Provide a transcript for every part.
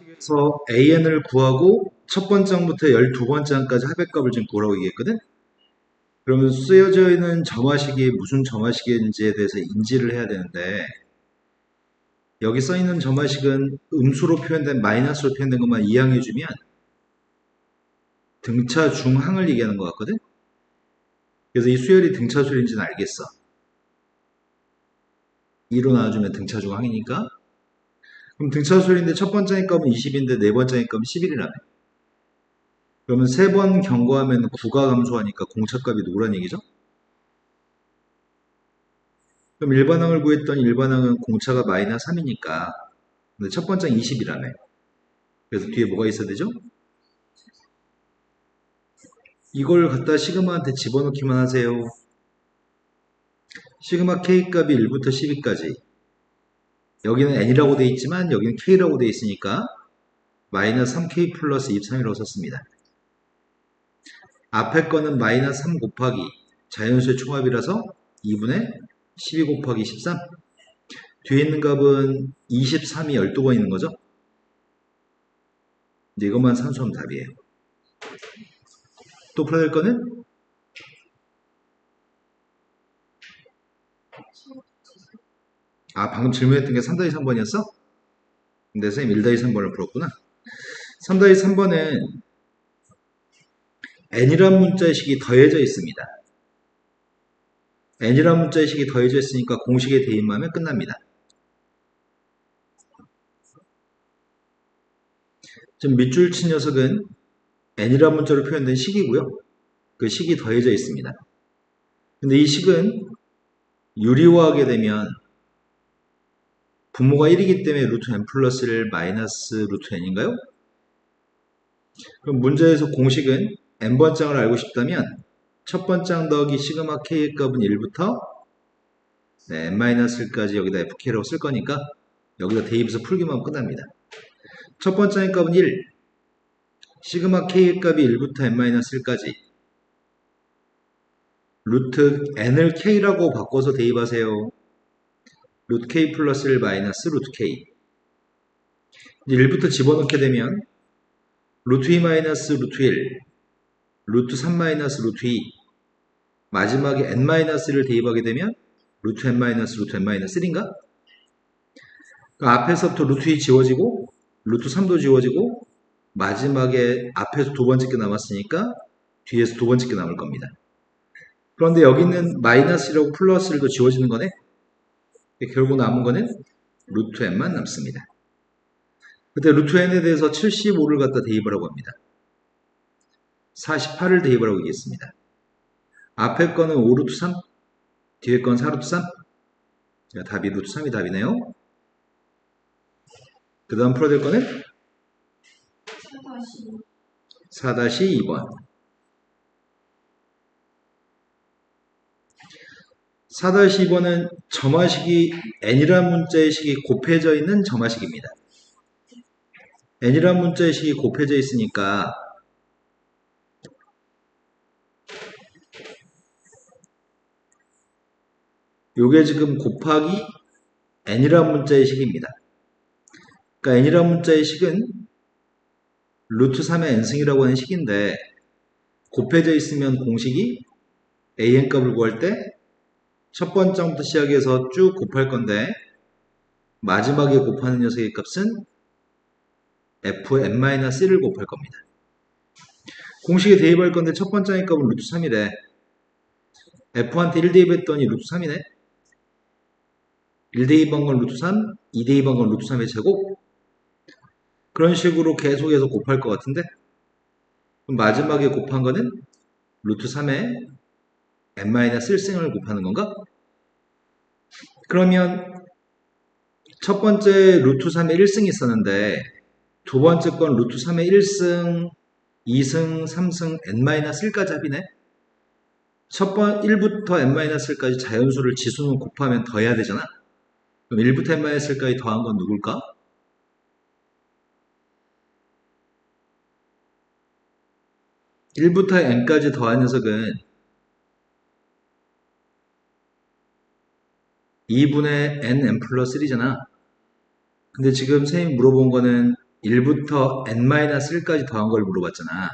그래서 AN을 구하고 첫 번장부터 12번장까지 합의값을 지금 구하라고 얘기했거든? 그러면 쓰여져 있는 점화식이 무슨 점화식인지에 대해서 인지를 해야 되는데 여기 써 있는 점화식은 음수로 표현된 마이너스로 표현된 것만 이해해주면 등차 중항을 얘기하는 것 같거든? 그래서 이 수열이 등차 수열인지는 알겠어. 2로 나눠주면 등차 중항이니까 그럼 등차 수열인데 첫 번째 값은 20인데 네 번째 값은 11이라네. 그러면 세 번 경고하면 9가 감소하니까 공차값이 누구란 얘기죠? 그럼 일반항을 구했더니 일반항은 공차가 마이너스 3이니까 근데 첫 번째 20이라며. 그래서 뒤에 뭐가 있어야 되죠? 이걸 갖다 시그마한테 집어넣기만 하세요. 시그마 K 값이 1부터 12까지. 여기는 N이라고 돼 있지만 여기는 K라고 돼 있으니까 마이너스 3K 플러스 23이라고 썼습니다. 앞에 거는 마이너스 3 곱하기 자연수의 총합이라서 2분의 12 곱하기 13. 뒤에 있는 값은 23이 12번 있는 거죠? 이제 이것만 산수하면 답이에요. 또 풀어야 될 거는 방금 질문했던 게 3-3번이었어? 근데 선생님 1-3번을 풀었구나. 3-3번은 n이란 문자식이 더해져 있습니다. n이란 문자식이 더해져 있으니까 공식에 대입만 하면 끝납니다. 지금 밑줄 친 녀석은 n이란 문자로 표현된 식이고요. 그 식이 더해져 있습니다. 근데 이 식은 유리화하게 되면 분모가 1이기 때문에 루트 n 플러스 1 마이너스 루트 n인가요? 그럼 문제에서 공식은 n번장을 알고 싶다면 첫 번장 더하기 시그마 k의 값은 1부터 n-1까지 여기다 fk라고 쓸 거니까 여기다 대입해서 풀기만 하면 끝납니다. 첫 번장의 값은 1, 시그마 k의 값이 1부터 n-1까지 루트 n을 k라고 바꿔서 대입하세요. 루트 k 플러스 1 마이너스 루트 k 1부터 집어넣게 되면 루트 2 마이너스 루트 1 루트 3 마이너스 루트 2 마지막에 n-1을 대입하게 되면 루트 n 마이너스 루트 n-1인가? 그 앞에서부터 루트 2 지워지고 루트 3도 지워지고 마지막에 앞에서 두 번째 게 남았으니까 뒤에서 두 번째 게 남을 겁니다. 그런데 여기는 마이너스라고 플러스 1도 지워지는 거네. 결국 남은 거는 루트 n만 남습니다. 그때 루트 n에 대해서 75를 갖다 대입하라고 합니다. 48을 대입하라고 얘기했습니다. 앞에 거는 5루트 3, 뒤에 건 4루트 3. 답이 루트 3이 답이네요. 그 다음 풀어야 될 거는 4-2번. 4-2번은 점화식이 n이란 문자의 식이 곱해져 있는 점화식입니다. n이란 문자의 식이 곱해져 있으니까 요게 지금 곱하기 n이란 문자의 식입니다. 그러니까 n이란 문자의 식은 루트 3의 n승이라고 하는 식인데 곱해져 있으면 공식이 an 값을 구할 때 첫 번째부터 시작해서 쭉 곱할 건데 마지막에 곱하는 녀석의 값은 fn-1을 곱할 겁니다. 공식에 대입할 건데 첫 번째 값은 루트 3이래. f한테 1 대입했더니 루트 3이네. 1 대입한 건 루트 3, 2 대입한 건 루트 3의 제곱. 그런 식으로 계속해서 곱할 것 같은데 그럼 마지막에 곱한 거는 루트 3의 n-1승을 곱하는 건가? 그러면 첫 번째 루트 3의 1승이 있었는데 두 번째 건 루트 3의 1승, 2승, 3승, n-1까지 합이네. 첫 번 1부터 n-1까지 자연수를 지수는 곱하면 더해야 되잖아. 그럼 1부터 n-1까지 더한 건 누굴까? 1부터 n까지 더한 녀석은 2분의 n 플러스 1이잖아. 근데 지금 선생님이 물어본 거는 1부터 n-1까지 더한 걸 물어봤잖아.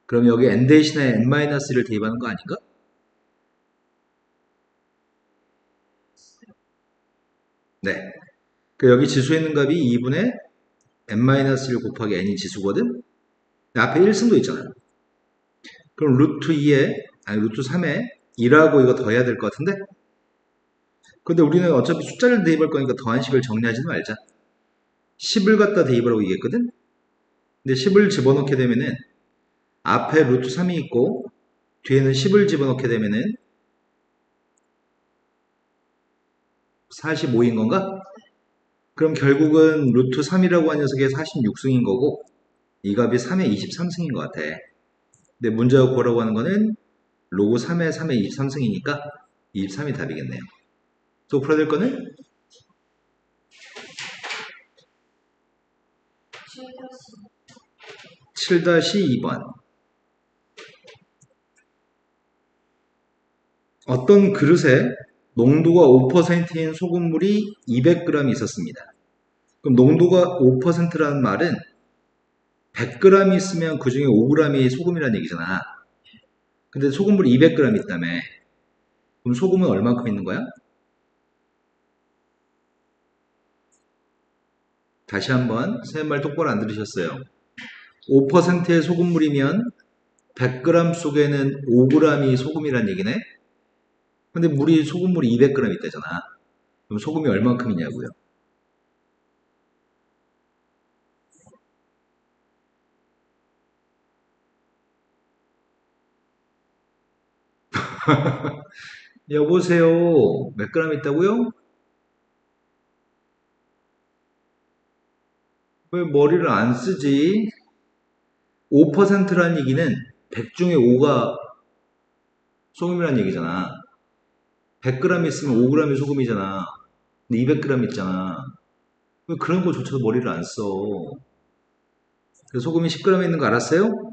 그럼 여기 n 대신에 n-1를 대입하는 거 아닌가? 네. 그 여기 지수에 있는 값이 2분의 n-1 곱하기 n이 지수거든? 앞에 1승도 있잖아요. 그럼 루트 2에, 아니 루트 3에 2라고 이거 더해야 될 것 같은데? 근데 우리는 어차피 숫자를 대입할 거니까 더한 식을 정리하지는 말자. 10을 갖다 대입하라고 얘기했거든? 근데 10을 집어넣게 되면은 앞에 루트 3이 있고 뒤에는 10을 집어넣게 되면은 45인 건가? 그럼 결국은 루트 3이라고 한 녀석의 46승인 거고 이 값이 3의 23승인 것 같아. 근데 문제가 구하라고 하는 거는 로그 3의 3의 23승이니까 23이 답이겠네요. 또 풀어야 될 거는 7-2번. 어떤 그릇에 농도가 5%인 소금물이 200g 있었습니다. 그럼 농도가 5%라는 말은 100g 있으면 그 중에 5g이 소금이라는 얘기잖아. 근데 소금물이 200g 있다며. 그럼 소금은 얼만큼 있는 거야? 다시 한번 선생님 말 똑바로 안 들으셨어요. 5%의 소금물이면 100g 속에는 5g이 소금이란 얘기네. 근데 소금물이 200g 있다잖아. 그럼 소금이 얼만큼이냐고요. 여보세요. 몇 그램 있다고요? 왜 머리를 안 쓰지? 5%라는 얘기는 100 중에 5가 소금이라는 얘기잖아. 100g 있으면 5g이 소금이잖아. 근데 200g 있잖아. 왜 그런 거조차도 머리를 안 써? 소금이 10g 있는 거 알았어요?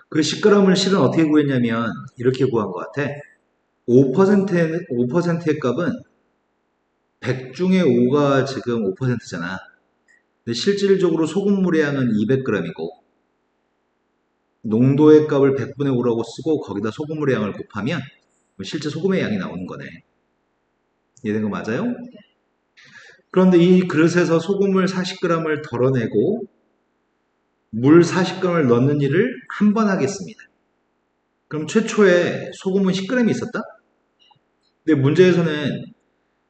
그 10g을 실은 어떻게 구했냐면 이렇게 구한 것 같아. 5%의 값은 100 중에 5가 지금 5%잖아. 근데 실질적으로 소금물의 양은 200g이고 농도의 값을 100분의 5라고 쓰고 거기다 소금물의 양을 곱하면 실제 소금의 양이 나오는 거네. 이해된 거 맞아요? 그런데 이 그릇에서 소금을 40g을 덜어내고 물 40g을 넣는 일을 한 번 하겠습니다. 그럼 최초에 소금은 10g이 있었다? 근데 문제에서는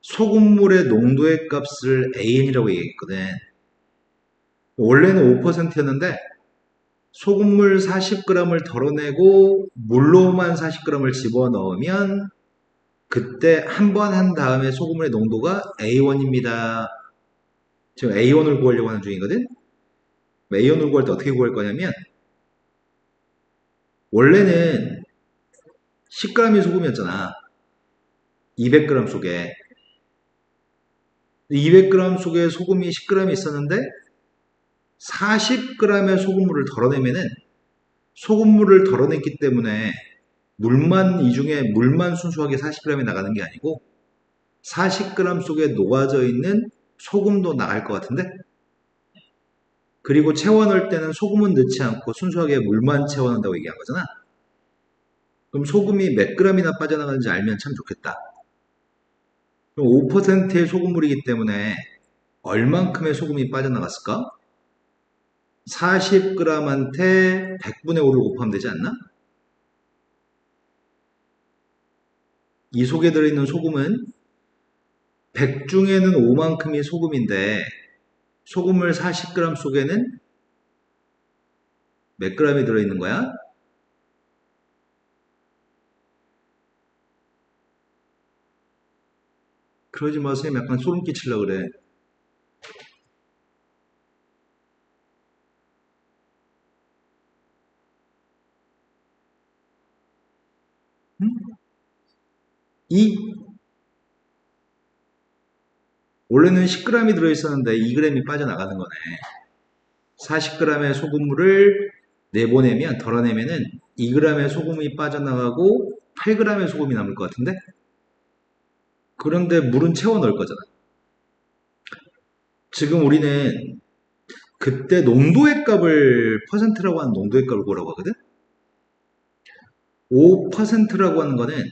소금물의 농도의 값을 AN이라고 얘기했거든. 원래는 5%였는데 소금물 40g을 덜어내고 물로만 40g을 집어넣으면 그때 한 번 한 다음에 소금물의 농도가 A1입니다. 지금 A1을 구하려고 하는 중이거든. A1을 구할 때 어떻게 구할 거냐면 원래는 10g이 소금이었잖아. 200g 속에 200g 속에 소금이 10g이 있었는데 40g의 소금물을 덜어내면은 소금물을 덜어냈기 때문에 이 중에 물만 순수하게 40g이 나가는 게 아니고 40g 속에 녹아져 있는 소금도 나갈 것 같은데? 그리고 채워 넣을 때는 소금은 넣지 않고 순수하게 물만 채워 넣는다고 얘기한 거잖아. 그럼 소금이 몇 g이나 빠져나가는지 알면 참 좋겠다. 그럼 5%의 소금물이기 때문에 얼만큼의 소금이 빠져나갔을까? 40g한테 100분의 5를 곱하면 되지 않나? 이 속에 들어있는 소금은 100 중에는 5만큼이 소금인데 소금물 40g 속에는 몇 g이 들어있는 거야? 그러지 마세요. 약간 소름 끼치려고 그래. 응? 2? 원래는 10g이 들어있었는데 2g이 빠져나가는 거네. 40g의 소금물을 내보내면, 덜어내면은 2g의 소금이 빠져나가고 8g의 소금이 남을 것 같은데? 그런데 물은 채워 넣을 거잖아. 지금 우리는 그때 농도의 값을 퍼센트라고 하는 농도의 값을 구하라고 하거든. 5%라고 하는 거는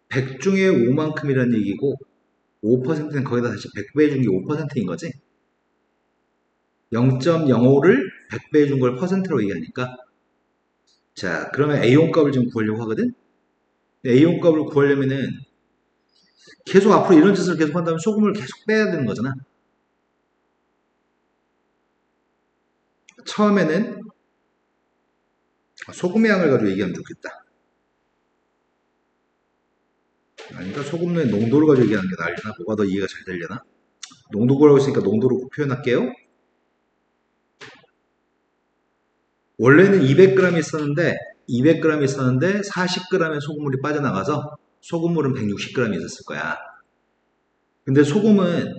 100 중에 5만큼이라는 얘기고 5%는 거기다 다시 100배 준 게 5%인 거지. 0.05를 100배 준 걸 퍼센트로 얘기하니까 자 그러면 A용 값을 좀 구하려고 하거든. A용 값을 구하려면은 계속 앞으로 이런 짓을 계속 한다면 소금을 계속 빼야 되는 거잖아. 처음에는 소금의 양을 가지고 얘기하면 좋겠다. 아닌가? 소금의 농도를 가지고 얘기하는 게 나으려나? 뭐가 더 이해가 잘 되려나? 농도 구라고 했으니까 농도로 표현할게요. 원래는 200g 있었는데 200g 있었는데 40g의 소금물이 빠져나가서 소금물은 160g 있었을 거야. 근데 소금은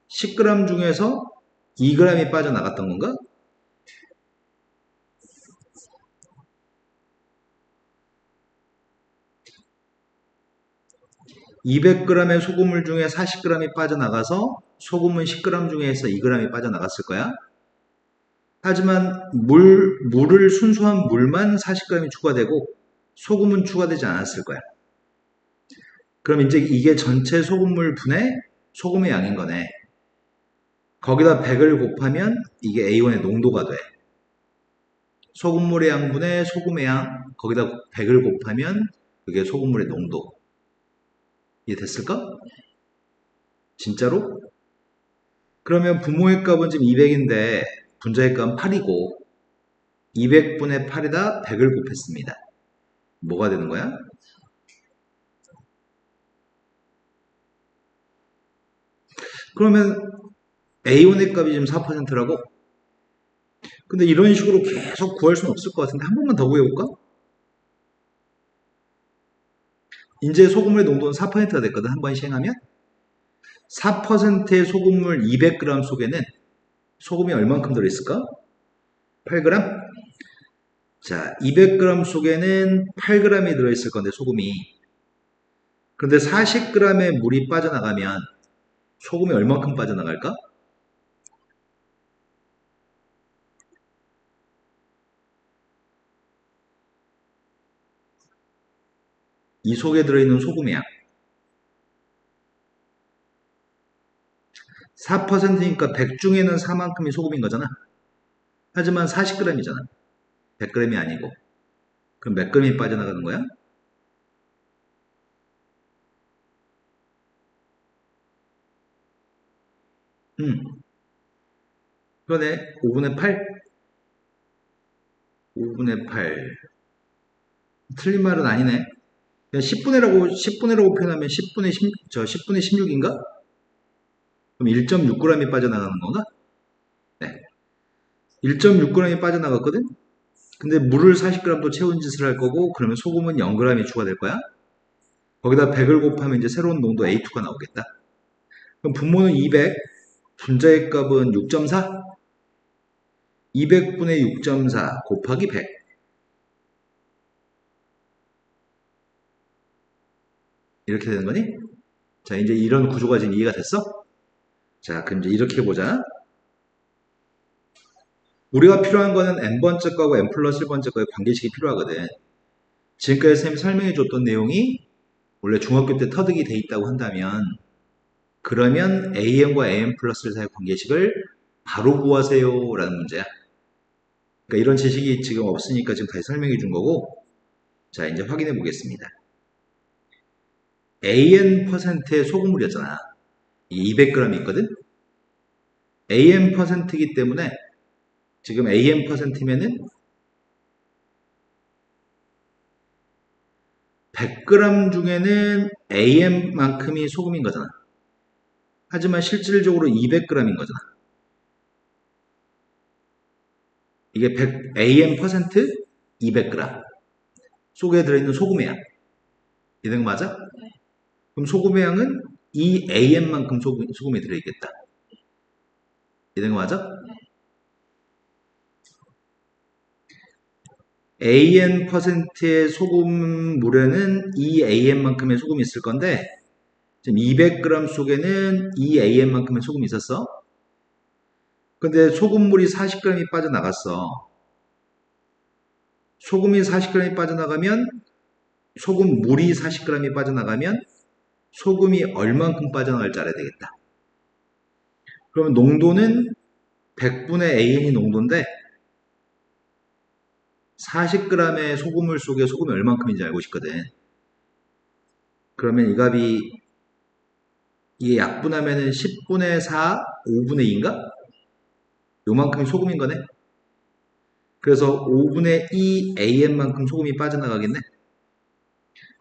10g 중에서 2g이 빠져나갔던 건가? 200g의 소금물 중에 40g이 빠져나가서 소금은 10g 중에서 2g이 빠져나갔을 거야. 하지만 물을 순수한 물만 40g이 추가되고 소금은 추가되지 않았을 거야. 그럼 이제 이게 전체 소금물 분의 소금의 양인 거네. 거기다 100을 곱하면 이게 A1의 농도가 돼. 소금물의 양분의 소금의 양, 거기다 100을 곱하면 그게 소금물의 농도. 이해됐을까? 진짜로? 그러면 부모의 값은 지금 200인데 분자의 값은 8이고 200분의 8에다 100을 곱했습니다. 뭐가 되는 거야? 그러면 A1의 값이 지금 4%라고? 근데 이런 식으로 계속 구할 수는 없을 것 같은데 한 번만 더 구해볼까? 이제 소금물의 농도는 4%가 됐거든. 한 번 시행하면 4%의 소금물 200g 속에는 소금이 얼만큼 들어있을까? 8g? 자, 200g 속에는 8g이 들어있을 건데 소금이. 그런데 40g의 물이 빠져나가면 소금이 얼만큼 빠져나갈까? 이 속에 들어있는 소금의 양. 4%니까 100 중에는 4만큼이 소금인 거잖아. 하지만 40g이잖아. 100g이 아니고. 그럼 몇 g이 빠져나가는 거야? 그러네. 5분의 8? 5분의 8. 틀린 말은 아니네. 그냥 10분의라고 표현하면 10분의 10분의 16인가? 그럼 1.6g이 빠져나가는 건가? 네. 1.6g이 빠져나갔거든? 근데 물을 40g 또 채운 짓을 할 거고, 그러면 소금은 0g이 추가될 거야? 거기다 100을 곱하면 이제 새로운 농도 A2가 나오겠다. 그럼 분모는 200, 분자의 값은 6.4? 200분의 6.4 곱하기 100. 이렇게 되는 거니? 자, 이제 이런 구조가 지금 이해가 됐어? 자, 그럼 이제 이렇게 보자. 우리가 필요한 거는 n번째 거하고 n 플러스 1번째 거의 관계식이 필요하거든. 지금까지 선생님이 설명해 줬던 내용이 원래 중학교 때 터득이 돼 있다고 한다면 그러면 an과 an 플러스 1 사이의 관계식을 바로 구하세요 라는 문제야. 그러니까 이런 지식이 지금 없으니까 지금 다시 설명해 준 거고, 자 이제 확인해 보겠습니다. an%의 소금물이었잖아. 200g 있거든. an%이기 때문에 지금 an%면은 100g 중에는 am만큼이 소금인 거잖아. 하지만 실질적으로 200g인 거잖아. 이게 100, am% 200g 속에 들어있는 소금의 양. 이런 거 맞아? 그럼 소금의 양은 이 am만큼 소금이 들어있겠다. 이런 거 맞아? an%의 소금물에는 이 am만큼의 소금이 있을 건데 지금 200g 속에는 이 am만큼의 소금이 있었어. 근데 소금물이 40g이 빠져나갔어. 소금이 40g이 빠져나가면, 소금물이 40g이 빠져나가면 소금이 얼만큼 빠져나갈지 알아야 되겠다. 그러면 농도는 100분의 AN이 농도인데 40g의 소금물 속에 소금이 얼만큼인지 알고 싶거든. 그러면 이 값이 이게 약분하면은 10분의 4, 5분의 2인가? 요만큼이 소금인 거네. 그래서 5분의 2 AN만큼 소금이 빠져나가겠네.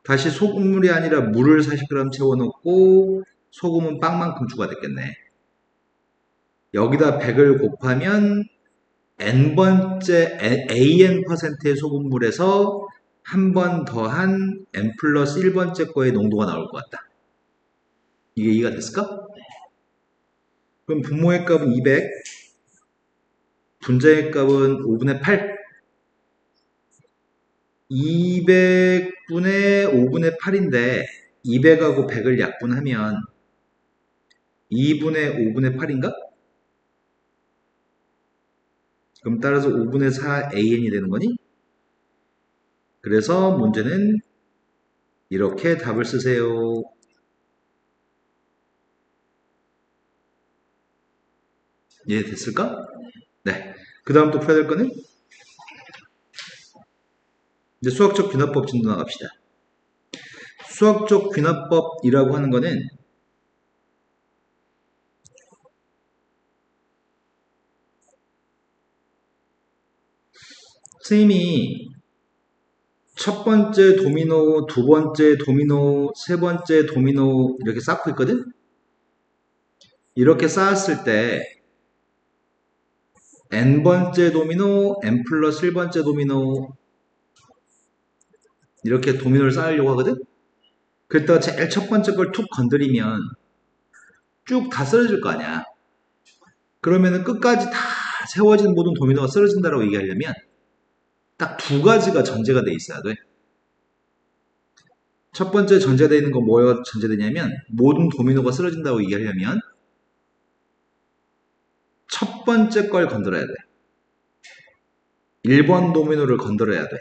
다시 소금물이 아니라 물을 40g 채워넣고 소금은 빵만큼 추가됐겠네. 여기다 100을 곱하면 n번째 AN%의 소금물에서 한 번 더한 n 플러스 1번째 거의 농도가 나올 것 같다. 이게 이해가 됐을까? 그럼 분모의 값은 200, 분자의 값은 5분의 8, 200분의 5분의 8인데 200하고 100을 약분하면 2분의 5분의 8인가? 그럼 따라서 5분의 4 AN이 되는 거니? 그래서 문제는 이렇게 답을 쓰세요. 이해됐을까? 네. 그 다음 또 풀어야 될 거는 이제 수학적 귀납법 진도 나갑시다. 수학적 귀납법이라고 하는 거는 선생님이 첫 번째 도미노, 두 번째 도미노, 세 번째 도미노 이렇게 쌓고 있거든? 이렇게 쌓았을 때 n번째 도미노, n 플러스 1번째 도미노 이렇게 도미노를 쌓으려고 하거든? 그랬다가 제일 첫 번째 걸 툭 건드리면 쭉 다 쓰러질 거 아니야. 그러면은 끝까지 다 세워진 모든 도미노가 쓰러진다고 얘기하려면 딱 두 가지가 전제가 돼 있어야 돼. 첫 번째 전제되어 있는 건 뭐가 전제되냐면 모든 도미노가 쓰러진다고 얘기하려면 첫 번째 걸 건드려야 돼. 1번 도미노를 건드려야 돼.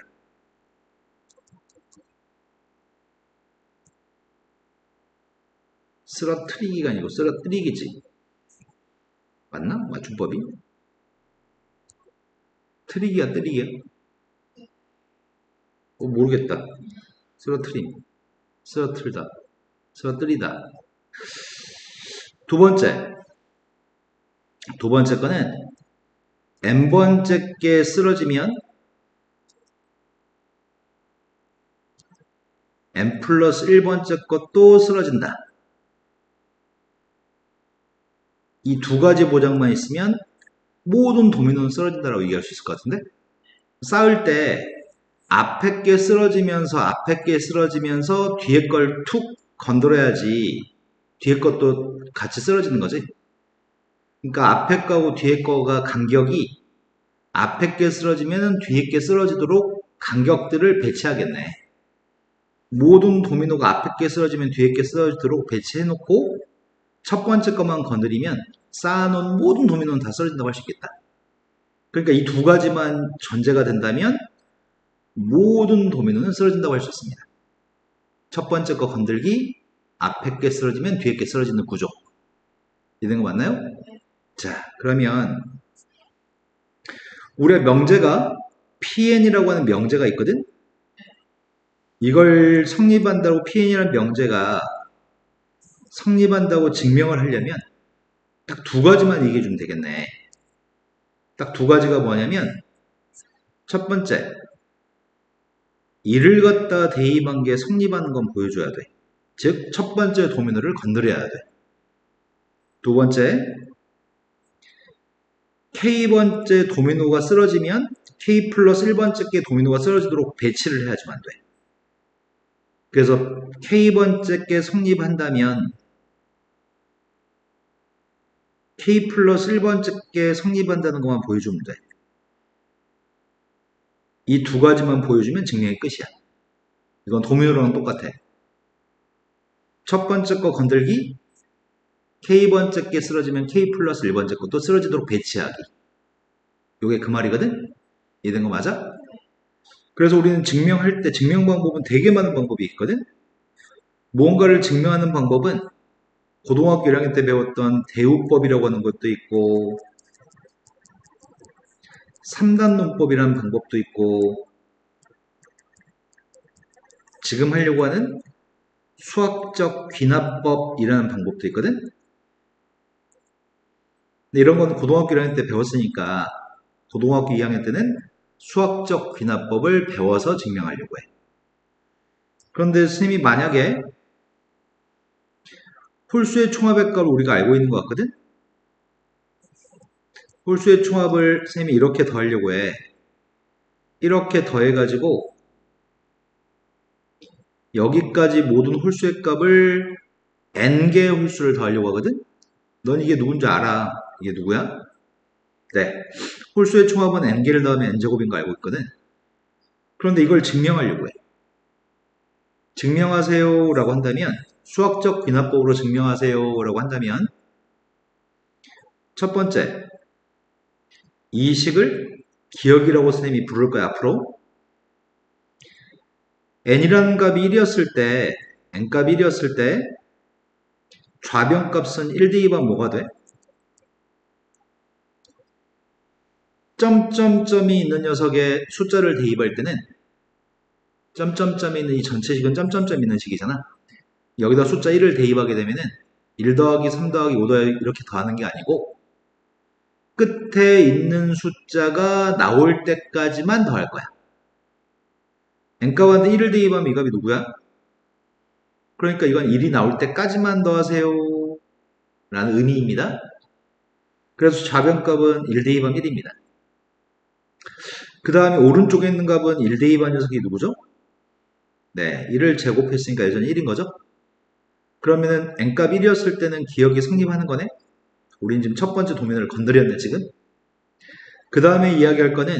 쓰러뜨리기가 아니고 쓰러뜨리기지. 맞나? 맞춤법이? 트리기야, 뜨리기야? 모르겠다. 쓰러트림, 쓰러틀다, 쓰러뜨리다. 두 번째 거는 n번째 게 쓰러지면 n 플러스 1번째 것도 쓰러진다. 이 두 가지 보장만 있으면 모든 도미노는 쓰러진다라고 얘기할 수 있을 것 같은데? 쌓을 때 앞에 게 쓰러지면서 뒤에 걸 툭 건드려야지 뒤에 것도 같이 쓰러지는 거지. 그러니까 앞에 거하고 뒤에 거가 간격이 앞에 게 쓰러지면 뒤에 게 쓰러지도록 간격들을 배치하겠네. 모든 도미노가 앞에 게 쓰러지면 뒤에 게 쓰러지도록 배치해놓고 첫 번째 것만 건드리면 쌓아놓은 모든 도미노는 다 쓰러진다고 할 수 있겠다. 그러니까 이 두 가지만 전제가 된다면 모든 도미노는 쓰러진다고 할 수 있습니다. 첫 번째 거 건들기, 앞에 게 쓰러지면 뒤에 게 쓰러지는 구조. 이해된 거 맞나요? 자, 그러면 우리가 명제가 PN이라고 하는 명제가 있거든? 이걸 성립한다고 PN이라는 명제가 성립한다고 증명을 하려면 딱 두 가지만 얘기해 주면 되겠네. 딱 두 가지가 뭐냐면 첫 번째, 이를 갖다 대입한 게 성립하는 건 보여줘야 돼. 즉, 첫 번째 도미노를 건드려야 돼. 두 번째, K번째 도미노가 쓰러지면 K 플러스 1번째 게 도미노가 쓰러지도록 배치를 해야지만 돼. 그래서 K번째 게 성립한다면 K 플러스 1번째 게 성립한다는 것만 보여주면 돼. 이 두 가지만 보여주면 증명이 끝이야. 이건 도미노랑 똑같아. 첫 번째 거 건들기, K번째 게 쓰러지면 K 플러스 1번째 것도 쓰러지도록 배치하기. 요게 그 말이거든? 이해된 거 맞아? 그래서 우리는 증명할 때 증명 방법은 되게 많은 방법이 있거든? 무언가를 증명하는 방법은 고등학교 1학년 때 배웠던 대우법이라고 하는 것도 있고 3단 논법이라는 방법도 있고 지금 하려고 하는 수학적 귀납법이라는 방법도 있거든? 근데 이런 건 고등학교 1학년 때 배웠으니까 고등학교 2학년 때는 수학적 귀납법을 배워서 증명하려고 해. 그런데 선생님이 만약에 홀수의 총합의 값을 우리가 알고 있는 것 같거든? 홀수의 총합을 선생님이 이렇게 더하려고 해. 이렇게 더해가지고 여기까지 모든 홀수의 값을 n개의 홀수를 더하려고 하거든? 넌 이게 누군지 알아. 이게 누구야? 네. 홀수의 총합은 n개를 더하면 n제곱인 거 알고 있거든? 그런데 이걸 증명하려고 해. 증명하세요 라고 한다면 수학적 귀납법으로 증명하세요 라고 한다면 첫 번째 이 식을 기억이라고 선생님이 부를 거야 앞으로. n이라는 값이 1이었을 때 n값이 1이었을 때 좌변값은 1 대입하면 뭐가 돼? 점점점이 있는 녀석에 숫자를 대입할 때는 점점점이 있는 이 전체식은 점점점 있는 식이잖아. 여기다 숫자 1을 대입하게 되면은 1 더하기 3 더하기 5 더하기 이렇게 더하는 게 아니고 끝에 있는 숫자가 나올 때까지만 더할 거야. n값한테 1을 대입하면 이 값이 누구야? 그러니까 이건 1이 나올 때까지만 더하세요 라는 의미입니다. 그래서 좌변값은 1 대입하면 1입니다. 그 다음에 오른쪽에 있는 값은 1 대입한 녀석이 누구죠? 네, 1을 제곱했으니까 여전히 1인 거죠? 그러면은 n값 1이었을 때는 기억이 성립하는 거네? 우린 지금 첫 번째 도면을 건드렸네 지금. 그 다음에 이야기할 거는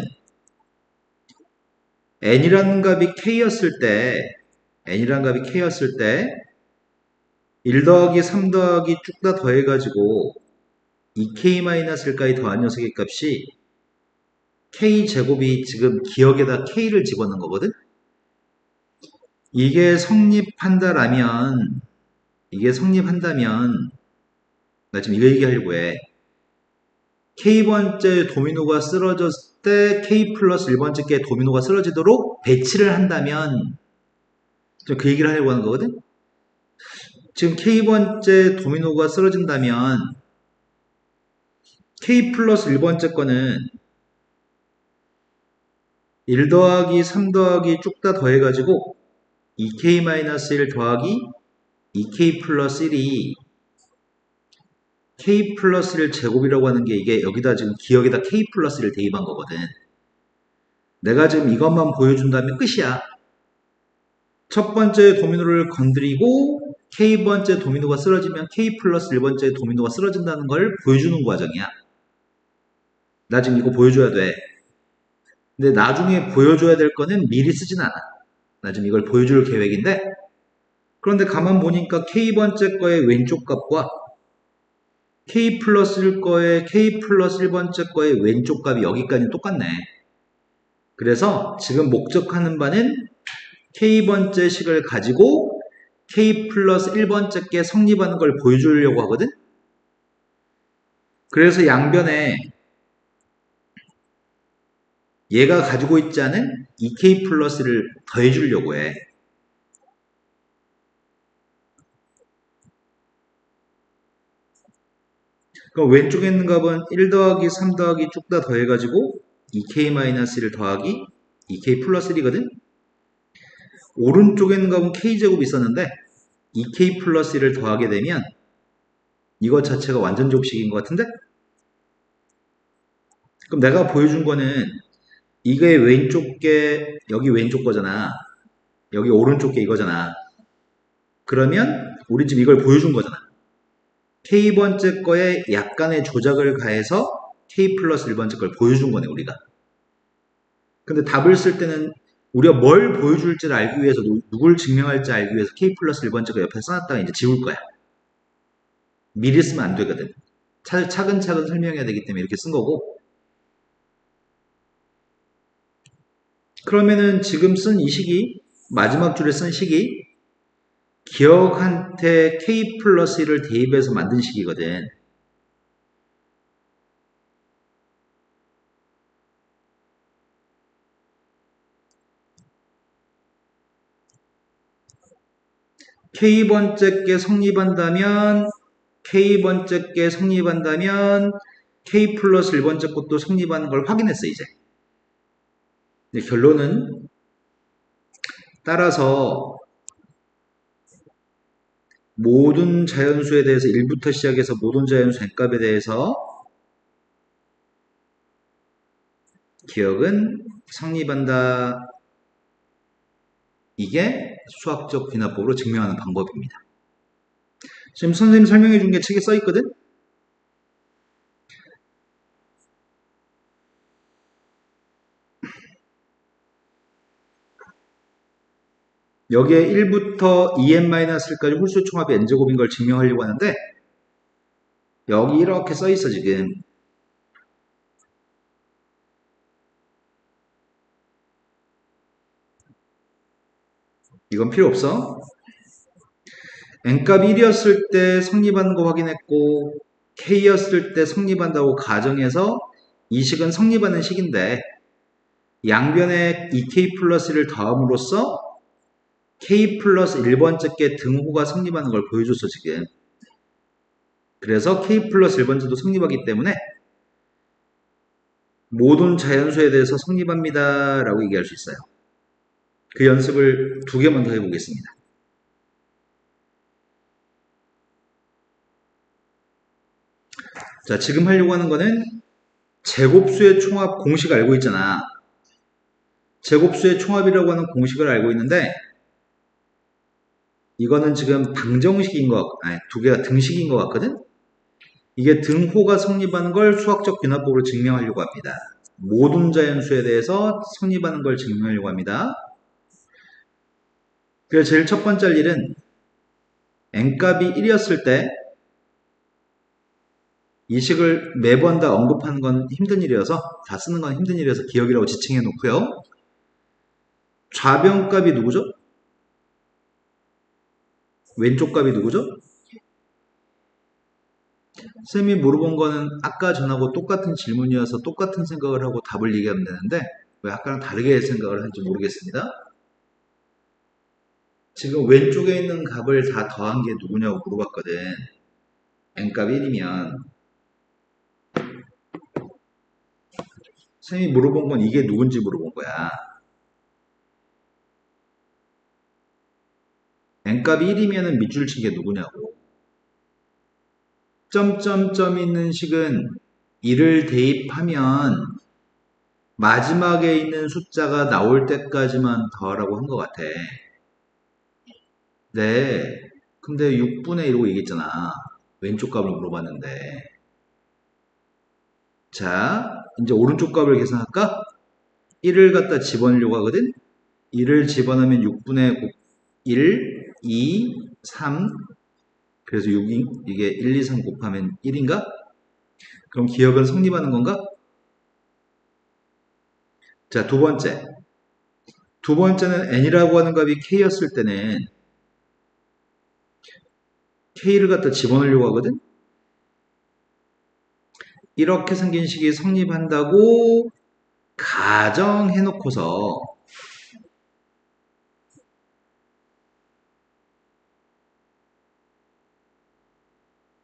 n이라는 값이 k였을 때 1 더하기 3 더하기 쭉 다 더해가지고 2k-1까지 더한 녀석의 값이 k제곱이 지금 기억에다 k를 집어넣은 거거든? 이게 성립한다면 나 지금 이거 얘기하려고 해. k번째 도미노가 쓰러졌을 때 k 플러스 1번째 게 도미노가 쓰러지도록 배치를 한다면 그 얘기를 하려고 하는 거거든? 지금 k번째 도미노가 쓰러진다면 k 플러스 1번째 거는 1 더하기 3 더하기 쭉 다 더해가지고 2k-1 더하기 2k 플러스 1이 k 플러스 1 제곱이라고 하는 게 이게 여기다 지금 기억에다 k 플러스 1을 대입한 거거든. 내가 지금 이것만 보여준다면 끝이야. 첫 번째 도미노를 건드리고 k번째 도미노가 쓰러지면 k 플러스 1번째 도미노가 쓰러진다는 걸 보여주는 과정이야. 나 지금 이거 보여줘야 돼. 근데 나중에 보여줘야 될 거는 미리 쓰진 않아. 나 지금 이걸 보여줄 계획인데 그런데 가만 보니까 k번째 거의 왼쪽 값과 k 플러스 1 거의 k 플러스 1번째 거의 왼쪽 값이 여기까지 똑같네. 그래서 지금 목적하는 바는 k번째 식을 가지고 k 플러스 1번째 게 성립하는 걸 보여주려고 하거든. 그래서 양변에 얘가 가지고 있지 않은 2k 플러스를 더해주려고 해. 그럼 왼쪽에 있는 값은 1 더하기 3 더하기 쭉 다 더해가지고 2k-1을 더하기 2k 플러스 1이거든. 오른쪽에 있는 값은 k제곱이 있었는데 2k 플러스 1을 더하게 되면 이것 자체가 완전 제곱식인 것 같은데? 그럼 내가 보여준 거는 이게 왼쪽 게 여기 왼쪽 거잖아. 여기 오른쪽 게 이거잖아. 그러면 우리 지금 이걸 보여준 거잖아. k번째 거에 약간의 조작을 가해서 k 플러스 1번째 걸 보여준 거네 우리가. 근데 답을 쓸 때는 우리가 뭘 보여줄지를 알기 위해서 누굴 증명할지 알기 위해서 k 플러스 1번째 거 옆에 써놨다가 이제 지울 거야. 미리 쓰면 안 되거든. 차근차근 설명해야 되기 때문에 이렇게 쓴 거고. 그러면은 지금 쓴 이 식이, 마지막 줄에 쓴 식이 기억한테 K 플러스 1을 대입해서 만든 식이거든. K번째 게 성립한다면 K번째 게 성립한다면 K 플러스 1번째 것도 성립하는 걸 확인했어 이제. 결론은 따라서 모든 자연수에 대해서 1부터 시작해서 모든 자연수 n값에 대해서 기억은 성립한다. 이게 수학적 귀납법으로 증명하는 방법입니다. 지금 선생님 설명해 준 게 책에 써 있거든? 여기에 1부터 2n-1까지 홀수 총합이 n제곱인 걸 증명하려고 하는데 여기 이렇게 써 있어 지금. 이건 필요 없어. n값이 1이었을 때 성립하는 거 확인했고 k였을 때 성립한다고 가정해서 이 식은 성립하는 식인데 양변에 2k 플러스를 더함으로써 k 플러스 1번째 게 등호가 성립하는 걸 보여줬어 지금. 그래서 k 플러스 1번째도 성립하기 때문에 모든 자연수에 대해서 성립합니다 라고 얘기할 수 있어요. 그 연습을 2개만 더 해보겠습니다. 자, 지금 하려고 하는 거는 제곱수의 총합 공식 알고 있잖아. 제곱수의 총합이라고 하는 공식을 알고 있는데 이거는 지금 방정식인 것, 아니 2개가 등식인 것 같거든? 이게 등호가 성립하는 걸 수학적 귀납법으로 증명하려고 합니다. 모든 자연수에 대해서 성립하는 걸 증명하려고 합니다. 그래서 제일 첫 번째 일은 n값이 1이었을 때 이 식을 매번 다 언급하는 건 힘든 일이어서, 다 쓰는 건 힘든 일이어서 기억이라고 지칭해 놓고요. 좌변값이 누구죠? 왼쪽 값이 누구죠? 쌤이 물어본 거는 아까 전하고 똑같은 질문이어서 똑같은 생각을 하고 답을 얘기하면 되는데 왜 아까랑 다르게 생각을 하는지 모르겠습니다. 지금 왼쪽에 있는 값을 다 더한 게 누구냐고 물어봤거든. n값 1이면 쌤이 물어본 건 이게 누군지 물어본 거야. n값이 1이면 밑줄 친 게 누구냐고. 점점점 있는 식은 1을 대입하면 마지막에 있는 숫자가 나올 때까지만 더하라고 한 것 같아. 네. 근데 6분의 1이라고 얘기했잖아. 왼쪽 값을 물어봤는데. 자, 이제 오른쪽 값을 계산할까? 1을 갖다 집어넣으려고 하거든? 1을 집어넣으면 6분의 1, 2, 3. 그래서 6이, 이게 1, 2, 3 곱하면 1인가? 그럼 기억은 성립하는 건가? 자, 두 번째. 두 번째는 n이라고 하는 값이 k였을 때는 k를 갖다 집어넣으려고 하거든? 이렇게 생긴 식이 성립한다고 가정해놓고서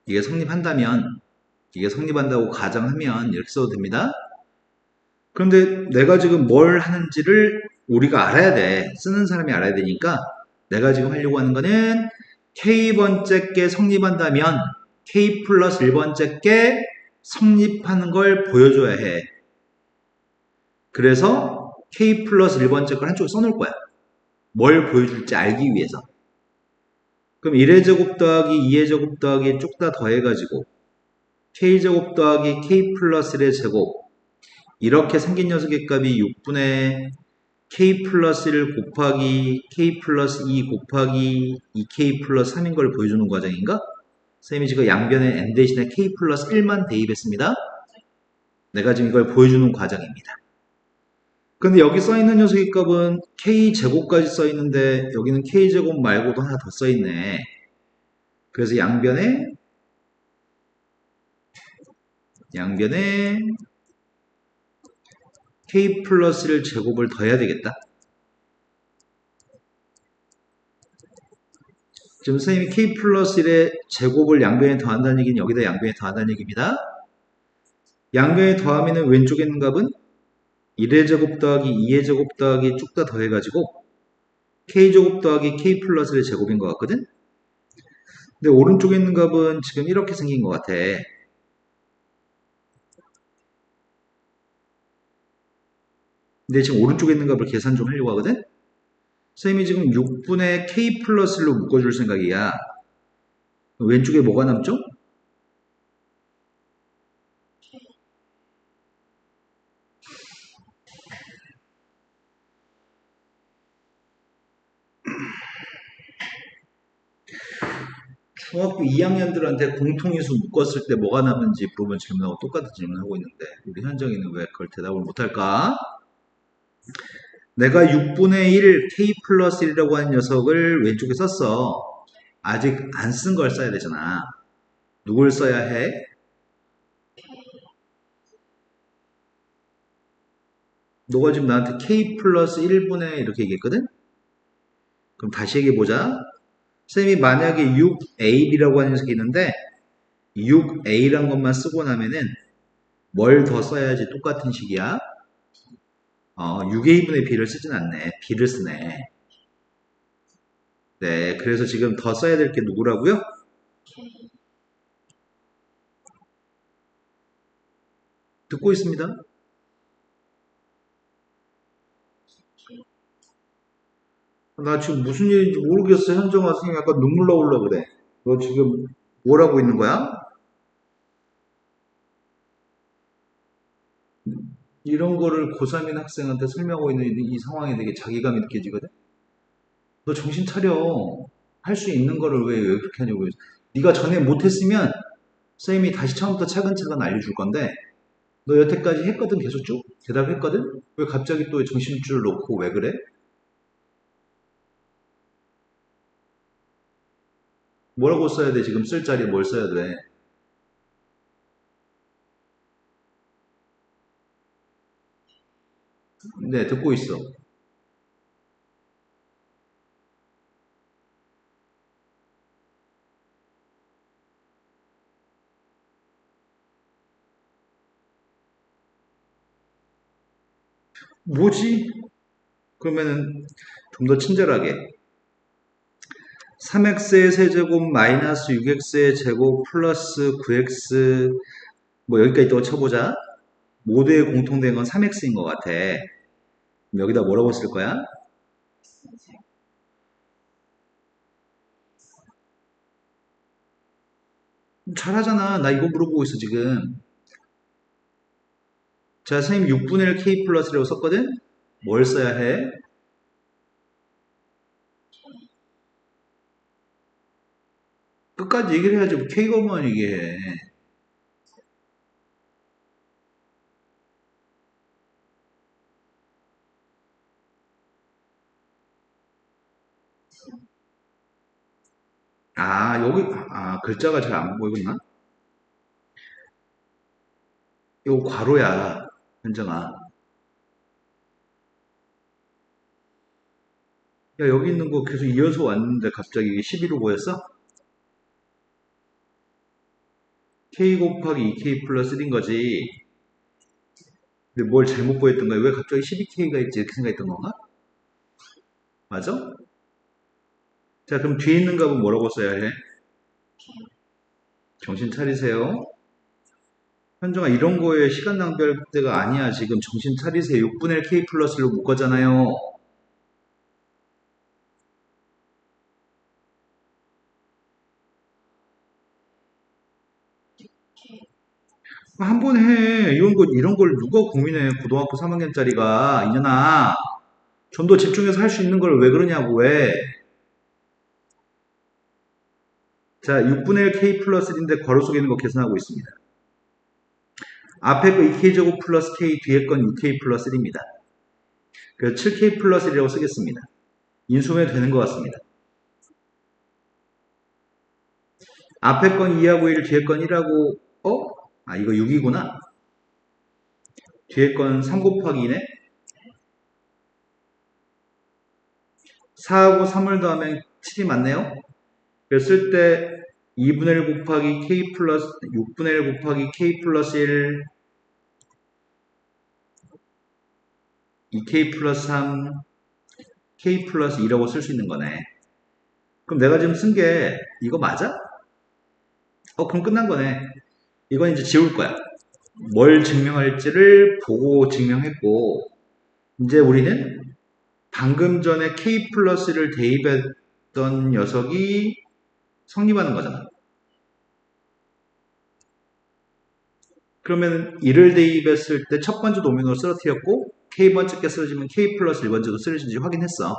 이게 성립한다면, 이게 성립한다고 가정하면 이렇게 써도 됩니다. 그런데 내가 지금 뭘 하는지를 우리가 알아야 돼. 쓰는 사람이 알아야 되니까 내가 지금 하려고 하는 거는 K번째 게 성립한다면 K 플러스 1번째 게 성립하는 걸 보여줘야 해. 그래서 K 플러스 1번째 걸 한쪽에 써놓을 거야. 뭘 보여줄지 알기 위해서. 그럼 1의 제곱 더하기 2의 제곱 더하기 쭉 다 더해가지고 K제곱 더하기 K 플러스 1의 제곱 이렇게 생긴 녀석의 값이 6분의 K 플러스 1 곱하기 K 플러스 2 곱하기 2K 플러스 3인 걸 보여주는 과정인가? 선생님이 지금 양변에 n 대신에 k 플러스 1만 대입했습니다. 내가 지금 이걸 보여주는 과정입니다. 근데 여기 써있는 녀석의 값은 k제곱까지 써있는데 여기는 k제곱 말고도 하나 더 써있네. 그래서 양변에 k 플러스 1 제곱을 더해야 되겠다. 지금 선생님이 k 플러스 1의 제곱을 양변에 더한다는 얘기는 여기다 양변에 더한다는 얘기입니다. 양변에 더하면 왼쪽에 있는 값은 1의 제곱 더하기 2의 제곱 더하기 쭉 다 더해가지고 k제곱 더하기 k 플러스 1의 제곱인 것 같거든? 근데 오른쪽에 있는 값은 지금 이렇게 생긴 것 같아. 근데 지금 오른쪽에 있는 값을 계산 좀 하려고 하거든? 선생님이 지금 6분의 k 플러스 1로 묶어줄 생각이야. 왼쪽에 뭐가 남죠? 중학교 2학년들한테 공통인수 묶었을 때 뭐가 남는지 물어본 질문하고 똑같은 질문하고 있는데 우리 현정이는 왜 그걸 대답을 못할까? 내가 6분의 1 k 플러스 1이라고 하는 녀석을 왼쪽에 썼어. 아직 안 쓴 걸 써야 되잖아. 누굴 써야 해? 너가 지금 나한테 k 플러스 1분의 이렇게 얘기했거든? 그럼 다시 얘기해보자. 선생님이 만약에 6ab라고 하는 녀석이 있는데 6a란 것만 쓰고 나면은 뭘 더 써야지 똑같은 식이야? 6a분의 b를 쓰진 않네. b를 쓰네. 네, 그래서 지금 더 써야 될 게 누구라고요? 듣고 있습니다. 나 지금 무슨 일인지 모르겠어. 현정아 선생님 약간 눈물 나올라 그래. 너 지금 뭘 하고 있는 거야? 이런 거를 고3인 학생한테 설명하고 있는 이 상황이 되게 자괴감이 느껴지거든? 너 정신 차려. 할 수 있는 거를 왜 그렇게 하냐고. 네가 전에 못했으면 선생님이 다시 처음부터 차근차근 알려줄 건데 너 여태까지 했거든. 계속 쭉 대답했거든. 왜 갑자기 또 정신줄 놓고 왜 그래? 뭐라고 써야 돼? 지금 쓸 자리에 뭘 써야 돼? 네, 듣고 있어. 뭐지? 그러면은 좀 더 친절하게 3x의 세제곱 마이너스 6x의 제곱 플러스 9x 뭐 여기까지 또 쳐보자. 모두의 공통된 건 3x인 것 같아. 그럼 여기다 뭐라고 쓸 거야? 잘하잖아. 나 이거 물어보고 있어 지금. 자, 선생님 6분의 1 k 플러스라고 썼거든? 뭘 써야 해? 끝까지 얘기를 해야지. 뭐 k가만 얘기해. 여기, 글자가 잘 안 보이구나. 이거 괄호야, 현정아. 야, 여기 있는 거 계속 이어서 왔는데 갑자기 이게 11로 보였어? k 곱하기 2k 플러스 1인 거지. 근데 뭘 잘못 보였던 거야? 왜 갑자기 12k가 있지? 이렇게 생각했던 건가? 맞아? 자, 그럼 뒤에 있는 값은 뭐라고 써야 해? 정신 차리세요. 현정아, 이런 거에 시간 낭비할 때가 아니야. 지금 정신 차리세요. 6분의 1 k 플러스 1로 묶었잖아요. 한 번 해. 이런 걸 누가 고민해. 고등학교 3학년짜리가. 이년아, 좀 더 집중해서 할 수 있는 걸 왜 그러냐고, 왜. 자, 6분의 1 k 플러스 1인데 괄호 속에 있는 거 계산하고 있습니다. 앞에 거 2k제곱 플러스 k, 뒤에 건 6k 플러스 1입니다. 그래서 7k 플러스 1이라고 쓰겠습니다. 인수분해 되는 것 같습니다. 앞에 건 2하고 1, 뒤에 건 1하고, 이거 6이구나. 뒤에 건 3 곱하기 2네. 4하고 3을 더하면 7이 맞네요. 그랬을 때 2분의 1 곱하기 k 플러스 6분의 1 곱하기 k 플러스 1 2k 플러스 3 k 플러스 2라고 쓸 수 있는 거네. 그럼 내가 지금 쓴 게 이거 맞아? 그럼 끝난 거네. 이건 이제 지울 거야. 뭘 증명할지를 보고 증명했고, 이제 우리는 방금 전에 k 플러스를 대입했던 녀석이 성립하는 거잖아. 그러면 1을 대입했을 때 첫 번째 도미노를 쓰러뜨렸고 k번째 게 쓰러지면 k 플러스 1번째도 쓰러지는지 확인했어.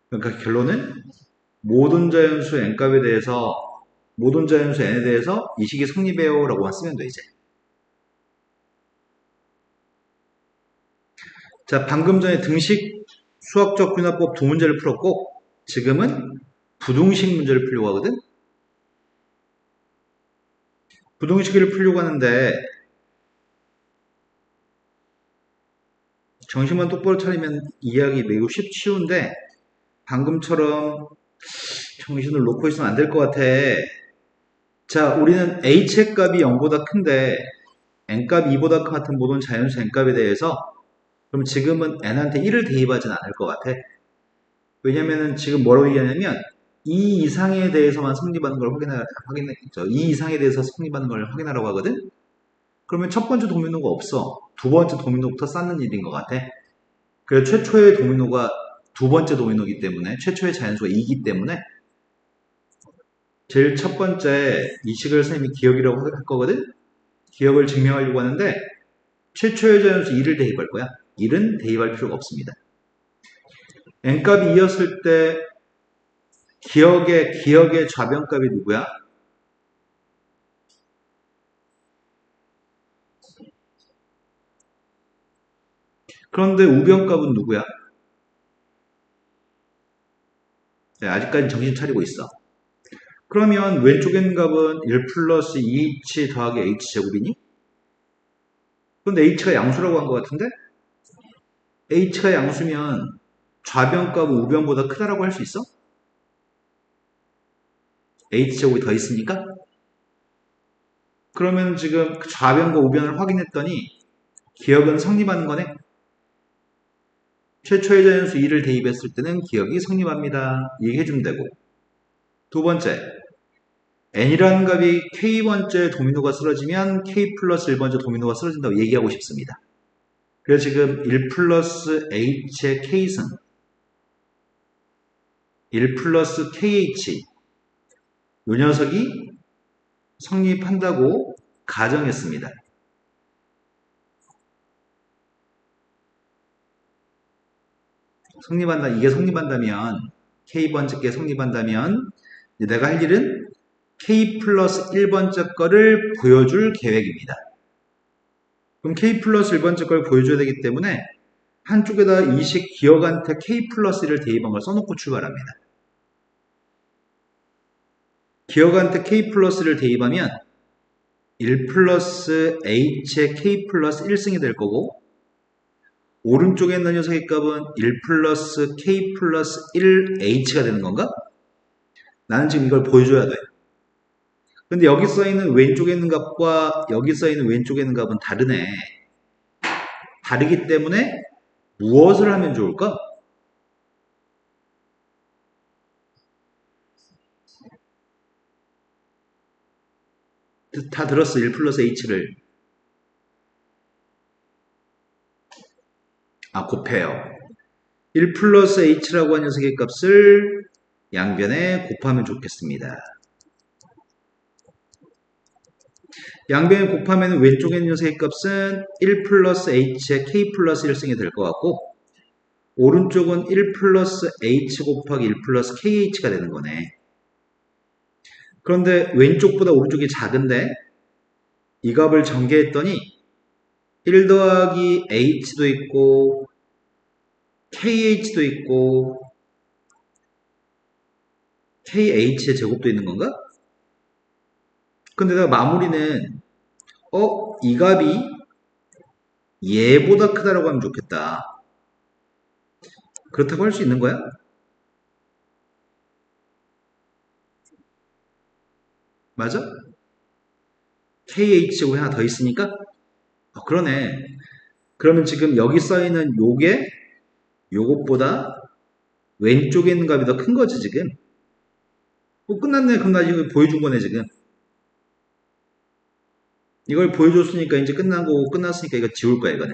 그러니까 결론은 모든 자연수 n값에 대해서 모든 자연수 n에 대해서 이 식이 성립해요 라고만 쓰면 돼 이제. 자, 방금 전에 등식 수학적 분화법 두 문제를 풀었고 지금은 부등식 문제를 풀려고 하거든. 부등식을 풀려고 하는데 정신만 똑바로 차리면 이해하기 매우 쉬운데 방금처럼 정신을 놓고 있으면 안 될 것 같아. 자, 우리는 h의 값이 0보다 큰데 n값이 2보다 같은 모든 자연수 n값에 대해서 그럼 지금은 n한테 1을 대입하지는 않을 것 같아. 왜냐면은 지금 뭐라고 얘기하냐면 이 이상에 대해서만 성립하는 걸 확인했죠. 이 이상에 대해서 성립하는 걸 확인하라고 하거든. 그러면 첫 번째 도미노가 없어. 두 번째 도미노부터 쌓는 일인 것 같아. 그래서 최초의 도미노가 두 번째 도미노이기 때문에 최초의 자연수가 2이기 때문에 제일 첫 번째 이 식을 선생님이 기억이라고 할 거거든. 기억을 증명하려고 하는데 최초의 자연수 2를 대입할 거야. 1은 대입할 필요가 없습니다. n값이 2였을 때 기억의 좌변값이 누구야? 그런데 우변값은 누구야? 네, 아직까지 정신 차리고 있어. 그러면 왼쪽에 있는 값은 1 플러스 2h 더하기 h제곱이니? 그런데 h가 양수라고 한 것 같은데? h가 양수면 좌변값은 우변보다 크다라고 할 수 있어? h제곱이 더 있으니까? 그러면 지금 좌변과 우변을 확인했더니 기억은 성립하는 거네? 최초의 자연수 2를 대입했을 때는 기억이 성립합니다. 얘기해주면 되고. 두 번째, n이라는 값이 k번째 도미노가 쓰러지면 k 플러스 1번째 도미노가 쓰러진다고 얘기하고 싶습니다. 그래서 지금 1 플러스 h의 k승 1 플러스 kh 이 녀석이 성립한다고 가정했습니다. 이게 성립한다면 k번째 게 성립한다면 내가 할 일은 k 플러스 1번째 거를 보여줄 계획입니다. 그럼 k 플러스 1번째 걸 보여줘야 되기 때문에 한쪽에다 이 식 기억한테 k 플러스 1을 대입한 걸 써놓고 출발합니다. 기억한테 k 플러스 1을 대입하면 1 플러스 h의 k 플러스 1승이 될 거고 오른쪽에 있는 녀석의 값은 1 플러스 k 플러스 1h가 되는 건가? 나는 지금 이걸 보여줘야 돼. 근데 여기 써있는 왼쪽에 있는 값과 여기 써있는 왼쪽에 있는 값은 다르네. 다르기 때문에 무엇을 하면 좋을까? 다 들었어. 1 플러스 h를 곱해요. 1 플러스 h라고 하는 녀석의 값을 양변에 곱하면 좋겠습니다. 양변에 곱하면 왼쪽에 있는 녀석의 값은 1 플러스 h의 k 플러스 1승이 될 것 같고 오른쪽은 1 플러스 h 곱하기 1 플러스 kh가 되는 거네. 그런데 왼쪽보다 오른쪽이 작은데 이 값을 전개했더니 1 더하기 h도 있고 kh도 있고 kh의 제곱도 있는 건가? 근데 내가 마무리는 이 값이 얘보다 크다라고 하면 좋겠다. 그렇다고 할 수 있는 거야? 맞아? kh제곱이 하나 더 있으니까? 그러네. 그러면 지금 여기 써있는 요게 요것보다 왼쪽에 있는 값이 더 큰 거지 지금. 끝났네. 그럼 나 이거 보여준 거네 지금. 이걸 보여줬으니까 이제 끝났으니까 이거 지울 거야 이거는.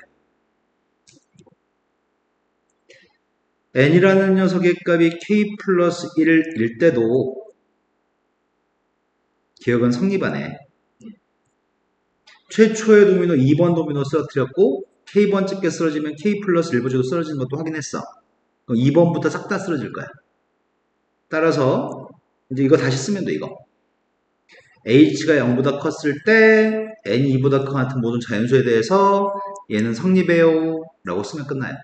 n이라는 녀석의 값이 k 플러스 1일 때도 기억은 성립하네. 최초의 도미노 2번 도미노 쓰러뜨렸고 k번째 게 쓰러지면 k 플러스 1번째도 쓰러지는 것도 확인했어. 2번부터 싹 다 쓰러질 거야. 따라서 이제 이거 다시 쓰면 돼 이거. h가 0보다 컸을 때 n이 2보다 큰 같은 모든 자연수에 대해서 얘는 성립해요 라고 쓰면 끝나요.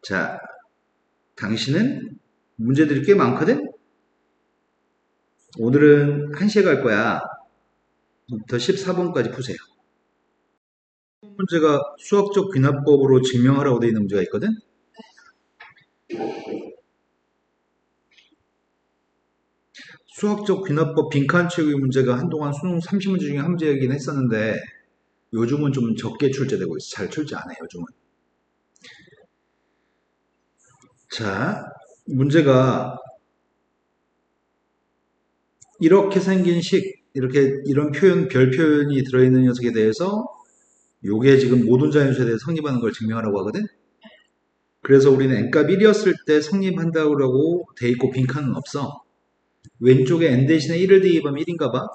자, 당신은 문제들이 꽤 많거든? 오늘은 1시에 갈 거야. 부터 14번까지 푸세요. 문제가 수학적 귀납법으로 증명하라고 되어 있는 문제가 있거든? 수학적 귀납법 빈칸 채우기 문제가 한동안 수능 30문제 중에 한 문제이긴 했었는데 요즘은 좀 적게 출제되고 있어. 잘 출제 안 해, 요즘은. 자, 문제가 이렇게 생긴 이런 표현, 별 표현이 들어있는 녀석에 대해서 요게 지금 모든 자연수에 대해서 성립하는 걸 증명하라고 하거든? 그래서 우리는 n값 1이었을 때 성립한다고 돼 있고 빈칸은 없어. 왼쪽에 n 대신에 1을 대입하면 1인가 봐.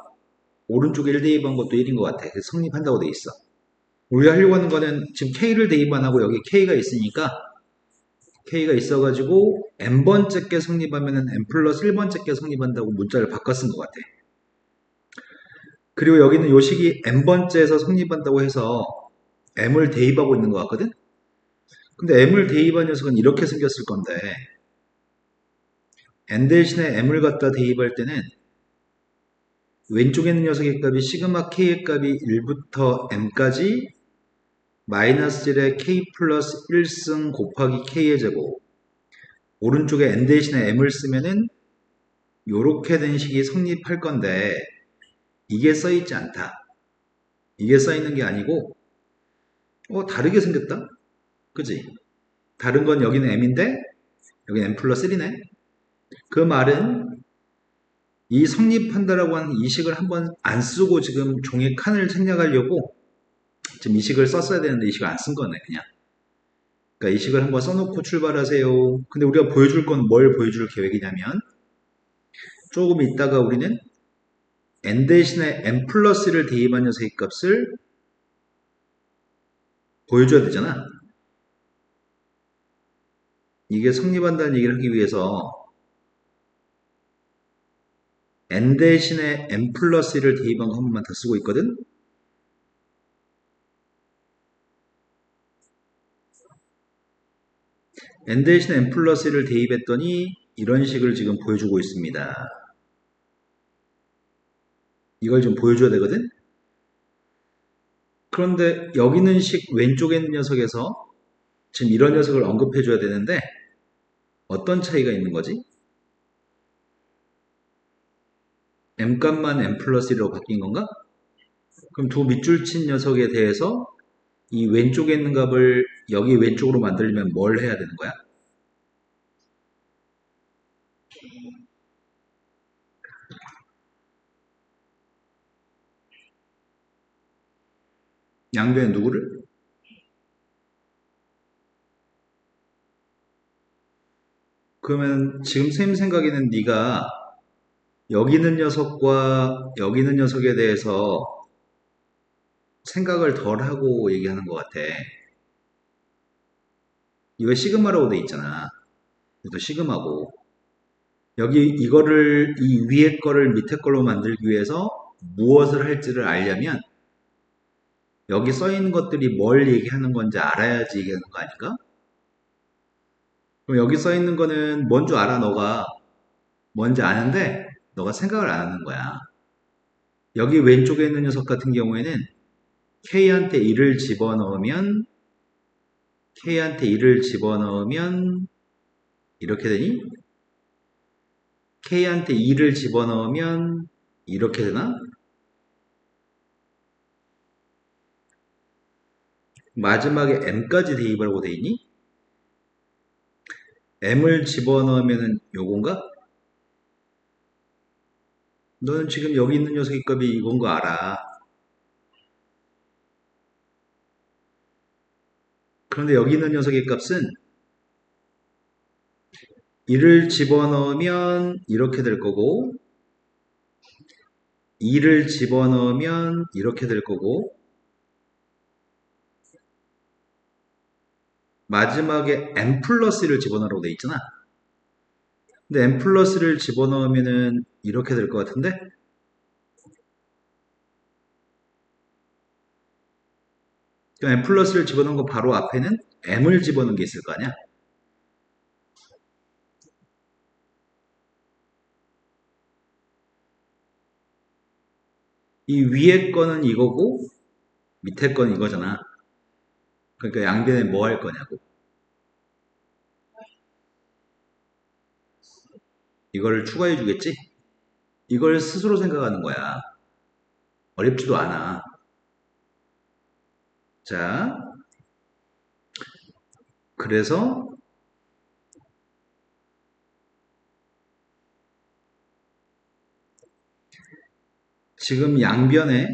오른쪽에 1 대입한 것도 1인 것 같아. 그래서 성립한다고 돼 있어. 우리가 하려고 하는 거는 지금 k를 대입 안 하고 여기 k가 있으니까 k가 있어가지고 n번째 게 성립하면은 n 플러스 1번째 게 성립한다고 문자를 바꿔 쓴 것 같아. 그리고 여기는 요 식이 n번째에서 성립한다고 해서 m을 대입하고 있는 것 같거든? 근데 m을 대입한 녀석은 이렇게 생겼을 건데 n 대신에 m을 갖다 대입할 때는 왼쪽에 있는 녀석의 값이 시그마 k의 값이 1부터 m까지 마이너스 1에 k 플러스 1승 곱하기 k의 제곱 오른쪽에 n 대신에 m을 쓰면은 요렇게 된 식이 성립할 건데 이게 써있지 않다. 이게 써있는 게 아니고 다르게 생겼다? 그지? 다른 건 여기는 m인데 여기는 m 플러스 1이네. 그 말은 이 성립한다라고 하는 이 식을 한번 안 쓰고 지금 종이 칸을 생략하려고 지금 이 식을 썼어야 되는데 이 식을 안 쓴 거네 그냥. 그러니까 이 식을 한번 써놓고 출발하세요. 근데 우리가 보여줄 건 뭘 보여줄 계획이냐면 조금 있다가 우리는 n 대신에 n 플러스를 대입한 녀석의 값을 보여줘야 되잖아. 이게 성립한다는 얘기를 하기 위해서 n 대신에 n 플러스 1을 대입한 거 한 번만 더 쓰고 있거든. n 대신에 n 플러스 1을 대입했더니 이런 식을 지금 보여주고 있습니다. 이걸 좀 보여줘야 되거든. 그런데 여기 있는 식 왼쪽에 있는 녀석에서 지금 이런 녀석을 언급해줘야 되는데 어떤 차이가 있는 거지? m값만 n 플러스 1로 바뀐 건가? 그럼 두 밑줄 친 녀석에 대해서 이 왼쪽에 있는 값을 여기 왼쪽으로 만들려면 뭘 해야 되는 거야? 양변에 누구를? 그러면 지금 선생님 생각에는 네가 여기 있는 녀석과 여기 있는 녀석에 대해서 생각을 덜 하고 얘기하는 것 같아. 이거 시그마라고 돼 있잖아. 이것도 시그마고. 여기 이거를 이 위에 거를 밑에 걸로 만들기 위해서 무엇을 할지를 알려면 여기 써 있는 것들이 뭘 얘기하는 건지 알아야지 얘기하는 거 아닌가? 그럼 여기 써 있는 거는 뭔 줄 알아, 너가. 뭔지 아는데 너가 생각을 안 하는 거야. 여기 왼쪽에 있는 녀석 같은 경우에는 K한테 1을 집어넣으면 K한테 1을 집어넣으면 이렇게 되니? K한테 2를 집어넣으면 이렇게 되나? 마지막에 M까지 대입하라고 돼 있니? M을 집어넣으면 요건가? 너는 지금 여기 있는 녀석의 값이 이건 거 알아. 그런데 여기 있는 녀석의 값은 1을 집어넣으면 이렇게 될 거고 2를 집어넣으면 이렇게 될 거고 마지막에 n 플러스 1을 집어넣으라고 돼 있잖아. 근데 n 플러스를 집어넣으면은 이렇게 될 것 같은데? 그럼 n 플러스를 집어넣은 거 바로 앞에는 m을 집어넣은 게 있을 거 아니야? 이 위에 거는 이거고 밑에 거는 이거잖아. 그러니까 양변에 뭐 할 거냐고. 이거를 추가해 주겠지? 이걸 스스로 생각하는 거야. 어렵지도 않아. 자, 그래서 지금 양변에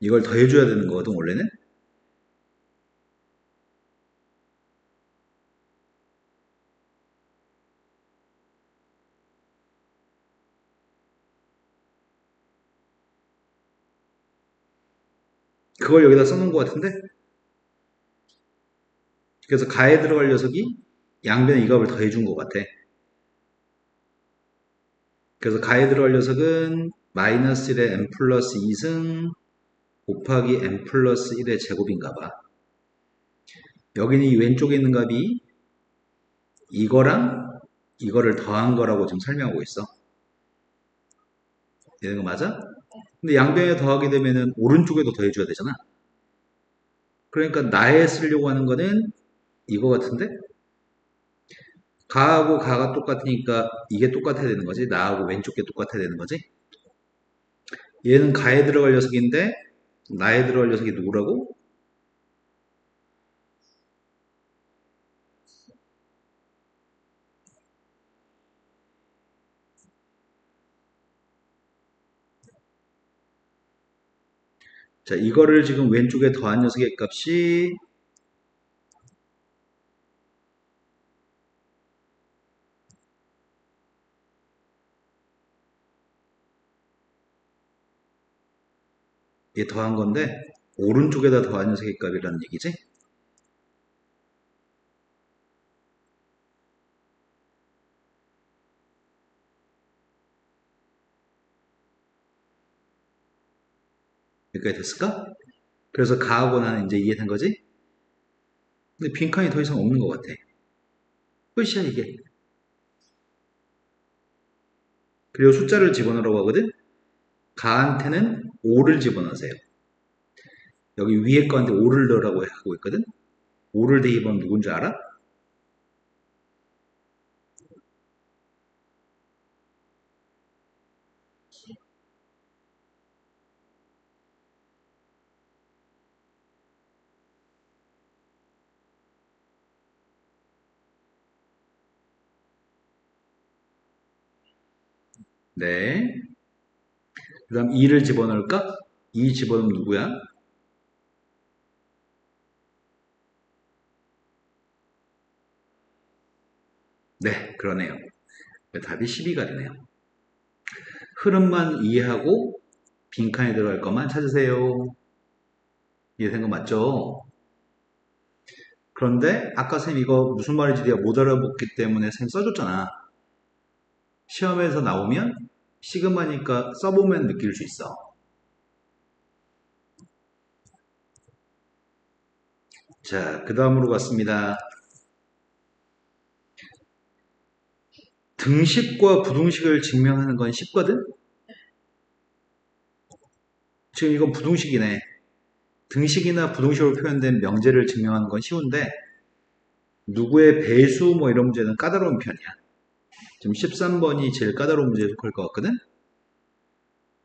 이걸 더해줘야 되는 거거든, 원래는. 그걸 여기다 써놓은 것 같은데? 그래서 가에 들어갈 녀석이 양변에 이 값을 더해준 것 같아. 그래서 가에 들어갈 녀석은 마이너스 1의 n 플러스 2승 곱하기 n 플러스 1의 제곱인가 봐. 여기는 이 왼쪽에 있는 값이 이거랑 이거를 더한 거라고 지금 설명하고 있어. 되는 거 맞아? 근데 양변에 더하게 되면은 오른쪽에도 더해줘야 되잖아. 그러니까 나에 쓰려고 하는 거는 이거 같은데? 가하고 가가 똑같으니까 이게 똑같아야 되는 거지. 나하고 왼쪽 게 똑같아야 되는 거지. 얘는 가에 들어갈 녀석인데 나에 들어갈 녀석이 누구라고? 자, 이거를 지금 왼쪽에 더한 녀석의 값이 얘 더한 건데 오른쪽에다 더한 녀석의 값이라는 얘기지. 여기까지 됐을까? 그래서 가하고 나는 이제 이해된 거지? 근데 빈칸이 더 이상 없는 것 같아. 끝이야 이게. 그리고 숫자를 집어넣으라고 하거든? 가한테는 5를 집어넣으세요. 여기 위에 거한테 5를 넣으라고 하고 있거든? 5를 대입하면 누군지 알아? 네. 그 다음 2를 집어넣을까? 2 집어넣으면 누구야? 네, 그러네요. 답이 12가 되네요. 흐름만 이해하고 빈칸에 들어갈 것만 찾으세요. 이해된 거 맞죠? 그런데 아까 선생님 이거 무슨 말인지 내가 못 알아봤기 때문에 선생님 써줬잖아. 시험에서 나오면 시그마니까 써보면 느낄 수 있어. 자, 그 다음으로 갔습니다. 등식과 부등식을 증명하는 건 쉽거든? 지금 이건 부등식이네. 등식이나 부등식으로 표현된 명제를 증명하는 건 쉬운데 누구의 배수 뭐 이런 문제는 까다로운 편이야. 지금 13번이 제일 까다로운 문제에 속할 것 같거든?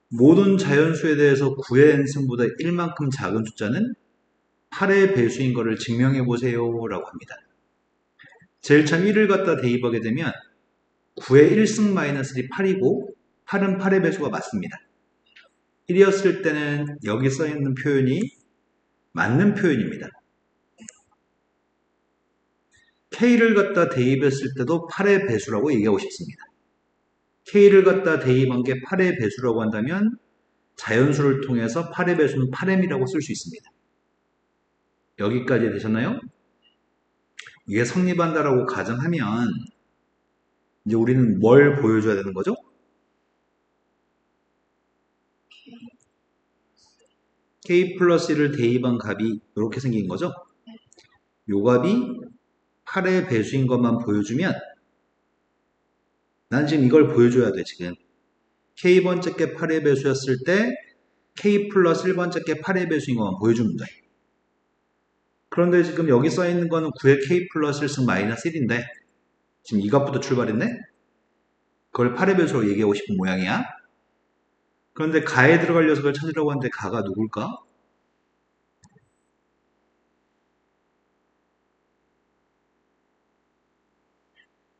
모든 자연수에 대해서 9의 n승보다 1만큼 작은 숫자는 8의 배수인 것을 증명해 보세요 라고 합니다. 제일 처음 1을 갖다 대입하게 되면 9의 1승 마이너스 1이 8이고 8은 8의 배수가 맞습니다. 1이었을 때는 여기 써있는 표현이 맞는 표현입니다. K를 갖다 대입했을 때도 8의 배수라고 얘기하고 싶습니다. K를 갖다 대입한 게 8의 배수라고 한다면 자연수를 통해서 8의 배수는 8m이라고 쓸 수 있습니다. 여기까지 되셨나요? 이게 성립한다라고 가정하면 이제 우리는 뭘 보여줘야 되는 거죠? K 플러스 1을 대입한 값이 이렇게 생긴 거죠? 요 값이 8의 배수인 것만 보여주면 난 지금 이걸 보여줘야 돼 지금. K번째 게 8의 배수였을 때 K 플러스 1번째 게 8의 배수인 것만 보여주면 돼. 그런데 지금 여기 써있는 거는 9의 K 플러스 1승 마이너스 1인데 지금 이 값부터 출발했네? 그걸 8의 배수로 얘기하고 싶은 모양이야. 그런데 가에 들어갈 녀석을 찾으려고 하는데 가가 누굴까?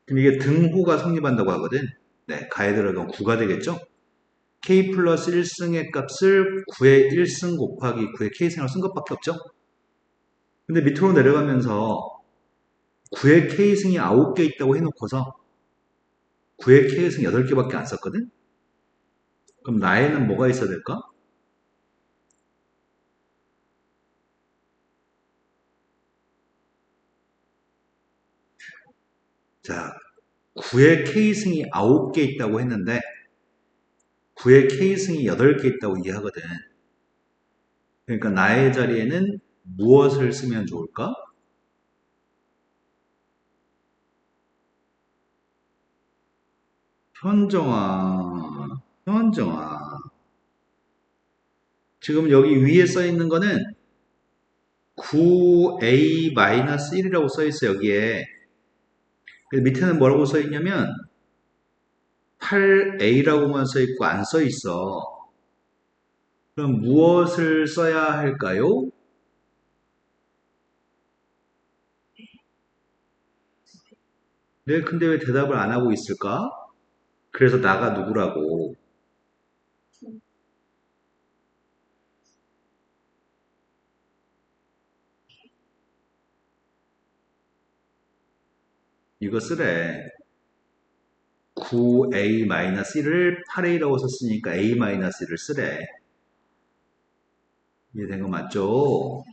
그럼 이게 등호가 성립한다고 하거든. 네, 가에 들어가면 9가 되겠죠? K 플러스 1승의 값을 9의 1승 곱하기 9의 K승으로 쓴 것밖에 없죠? 근데 밑으로 내려가면서 9의 K승이 9개 있다고 해놓고서 9의 K승 8개밖에 안 썼거든? 그럼 나에는 뭐가 있어야 될까? 자, 9의 K승이 9개 있다고 했는데 9의 K승이 8개 있다고 이해하거든. 그러니까 나의 자리에는 무엇을 쓰면 좋을까? 현정아. 지금 여기 위에 써 있는 거는 9a-1이라고 써 있어 여기에. 밑에는 뭐라고 써 있냐면 8a라고만 써 있고 안 써 있어. 그럼 무엇을 써야 할까요? 네, 근데 왜 대답을 안 하고 있을까? 그래서 나가 누구라고? 이거 쓰래. 9a-1을 8a라고 썼으니까 a-1을 쓰래. 이해된 거 맞죠?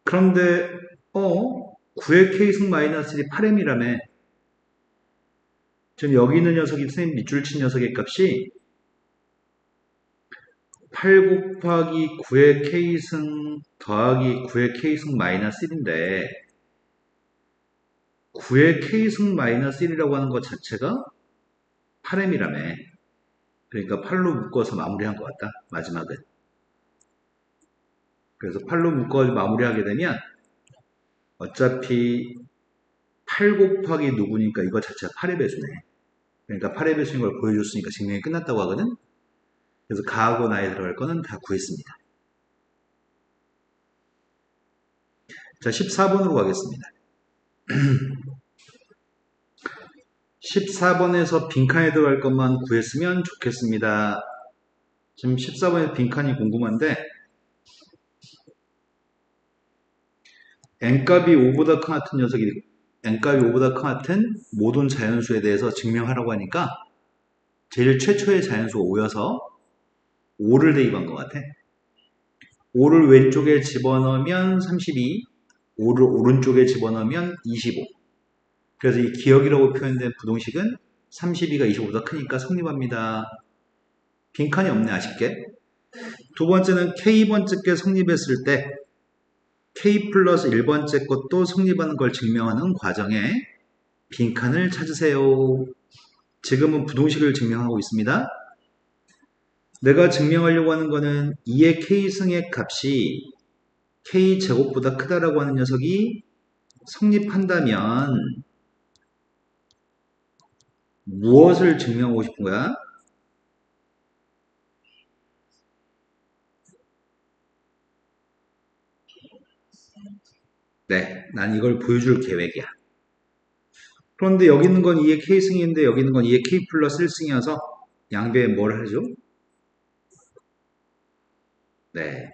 그런데 9의 k승 마이너스 1이 8m이라며. 지금 여기 있는 녀석이 선생님 밑줄 친 녀석의 값이 8 곱하기 9의 k승 더하기 9의 k승 마이너스 1인데 9의 k승 마이너스 1이라고 하는 것 자체가 8m이라며. 그러니까 8로 묶어서 마무리한 것 같다. 마지막은. 그래서 8로 묶어 마무리하게 되면 어차피 8 곱하기 누구니까 이거 자체가 8의 배수네. 그러니까 8의 배수인 걸 보여줬으니까 증명이 끝났다고 하거든. 그래서 가하고 나에 들어갈 거는 다 구했습니다. 자, 14번으로 가겠습니다. 14번에서 빈칸에 들어갈 것만 구했으면 좋겠습니다. 지금 14번에서 빈칸이 궁금한데 n값이 5보다 큰 같은 녀석이 n값이 5보다 큰 같은 모든 자연수에 대해서 증명하라고 하니까 제일 최초의 자연수가 5여서 5를 대입한 것 같아. 5를 왼쪽에 집어넣으면 32, 오른쪽에 집어넣으면 25. 그래서 이 기억이라고 표현된 부동식은 32가 25보다 크니까 성립합니다. 빈칸이 없네, 아쉽게. 두 번째는 K번째 게 성립했을 때 K 플러스 1번째 것도 성립하는 걸 증명하는 과정에 빈칸을 찾으세요. 지금은 부동식을 증명하고 있습니다. 내가 증명하려고 하는 거는 2의 K승의 값이 K제곱보다 크다라고 하는 녀석이 성립한다면 무엇을 증명하고 싶은 거야? 네, 난 이걸 보여줄 계획이야. 그런데 여기 있는 건 2의 K승인데 여기 있는 건 2의 K 플러스 1승이어서 양변에 뭘 하죠? 네,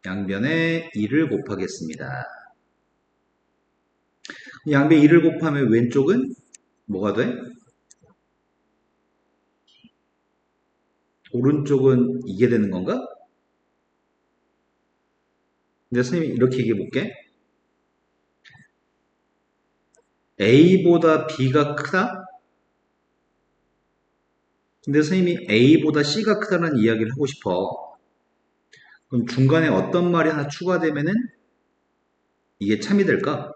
양변에 2를 곱하겠습니다. 양변에 2를 곱하면 왼쪽은 뭐가 돼? 오른쪽은 이게 되는 건가? 근데 선생님이 이렇게 얘기해 볼게. A보다 B가 크다? 근데 선생님이 A보다 C가 크다는 이야기를 하고 싶어. 그럼 중간에 어떤 말이 하나 추가되면은 이게 참이 될까?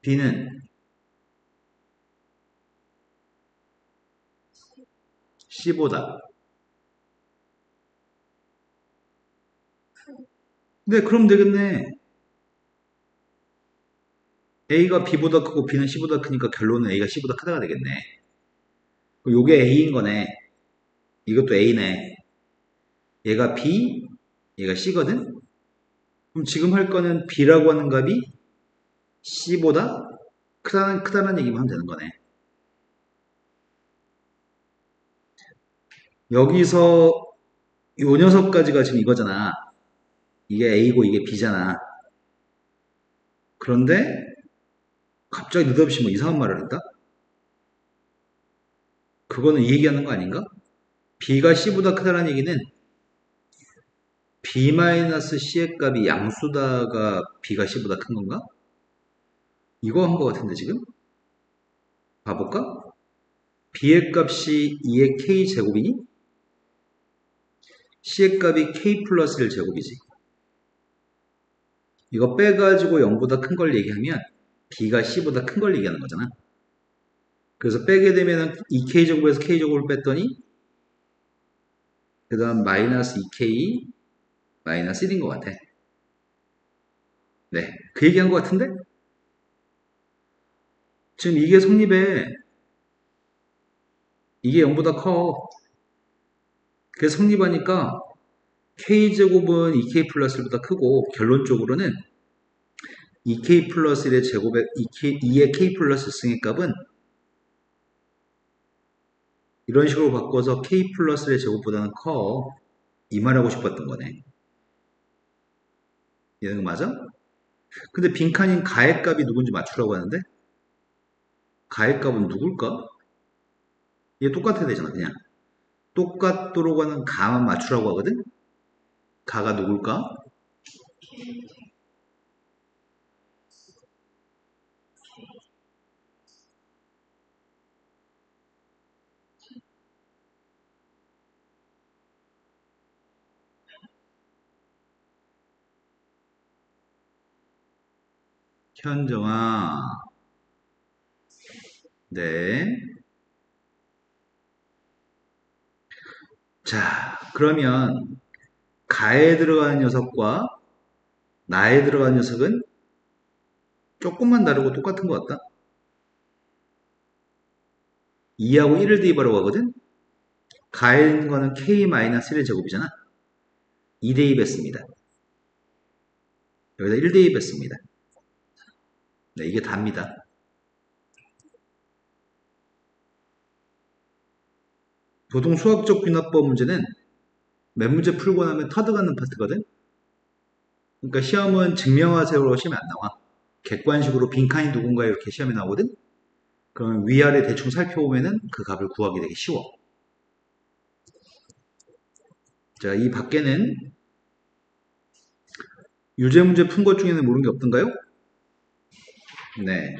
B는 C보다. 네, 그럼 되겠네. A가 B보다 크고 B는 C보다 크니까 결론은 A가 C보다 크다가 되겠네. 요게 A인 거네. 이것도 A네. 얘가 B, 얘가 C거든? 그럼 지금 할 거는 B라고 하는 값이 C보다 크다는 얘기만 하면 되는 거네. 여기서 요 녀석까지가 지금 이거잖아. 이게 A고 이게 B잖아. 그런데 갑자기 느닷없이 뭐 이상한 말을 한다? 그거는 이 얘기하는 거 아닌가? B가 C보다 크다는 얘기는 B-C의 값이 양수다가 B가 C보다 큰 건가? 이거 한 거 같은데 지금? 봐볼까? B의 값이 2의 K제곱이니? C의 값이 K 플러스 1 제곱이지. 이거 빼가지고 0보다 큰 걸 얘기하면 B가 C보다 큰 걸 얘기하는 거잖아. 그래서 빼게 되면은 2K제곱에서 K제곱을 뺐더니 그 다음 마이너스 2K 마이너스 1인 것 같아. 네, 그 얘기한 것 같은데? 지금 이게 성립해. 이게 0보다 커. 그래서 성립하니까 K제곱은 2K 플러스 1보다 크고 결론적으로는 2K 플러스 1의 제곱의 2의 K 플러스 승의 값은 이런 식으로 바꿔서 K 플러스 1의 제곱보다는 커. 이 말하고 싶었던 거네. 이해는 거 맞아? 근데 빈칸인 가의 값이 누군지 맞추라고 하는데 가의 값은 누굴까? 이게 똑같아야 되잖아 그냥. 똑같도록 하는 가만 맞추라고 하거든? 가가 누굴까? 현정아. 네. 자, 그러면 가에 들어가는 녀석과 나에 들어가는 녀석은 조금만 다르고 똑같은 것 같다. 2하고 1을 대입하라고 하거든? 가에 있는 거는 K-1의 제곱이잖아. 2 대입했습니다. 여기다 1 대입했습니다. 네, 이게 답니다. 보통 수학적 귀납법 문제는 몇 문제 풀고 나면 터득하는 파트거든? 그러니까 시험은 증명하세요로 시험에 안 나와. 객관식으로 빈칸이 누군가 이렇게 시험에 나오거든? 그러면 위아래 대충 살펴보면은 그 값을 구하기 되게 쉬워. 자, 이 밖에는 유제 문제 푼 것 중에는 모르는 게 없던가요? 네.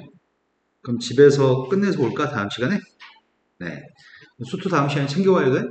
그럼 집에서 끝내서 올까? 다음 시간에? 네. 수트 다음 시간에 챙겨와야 돼?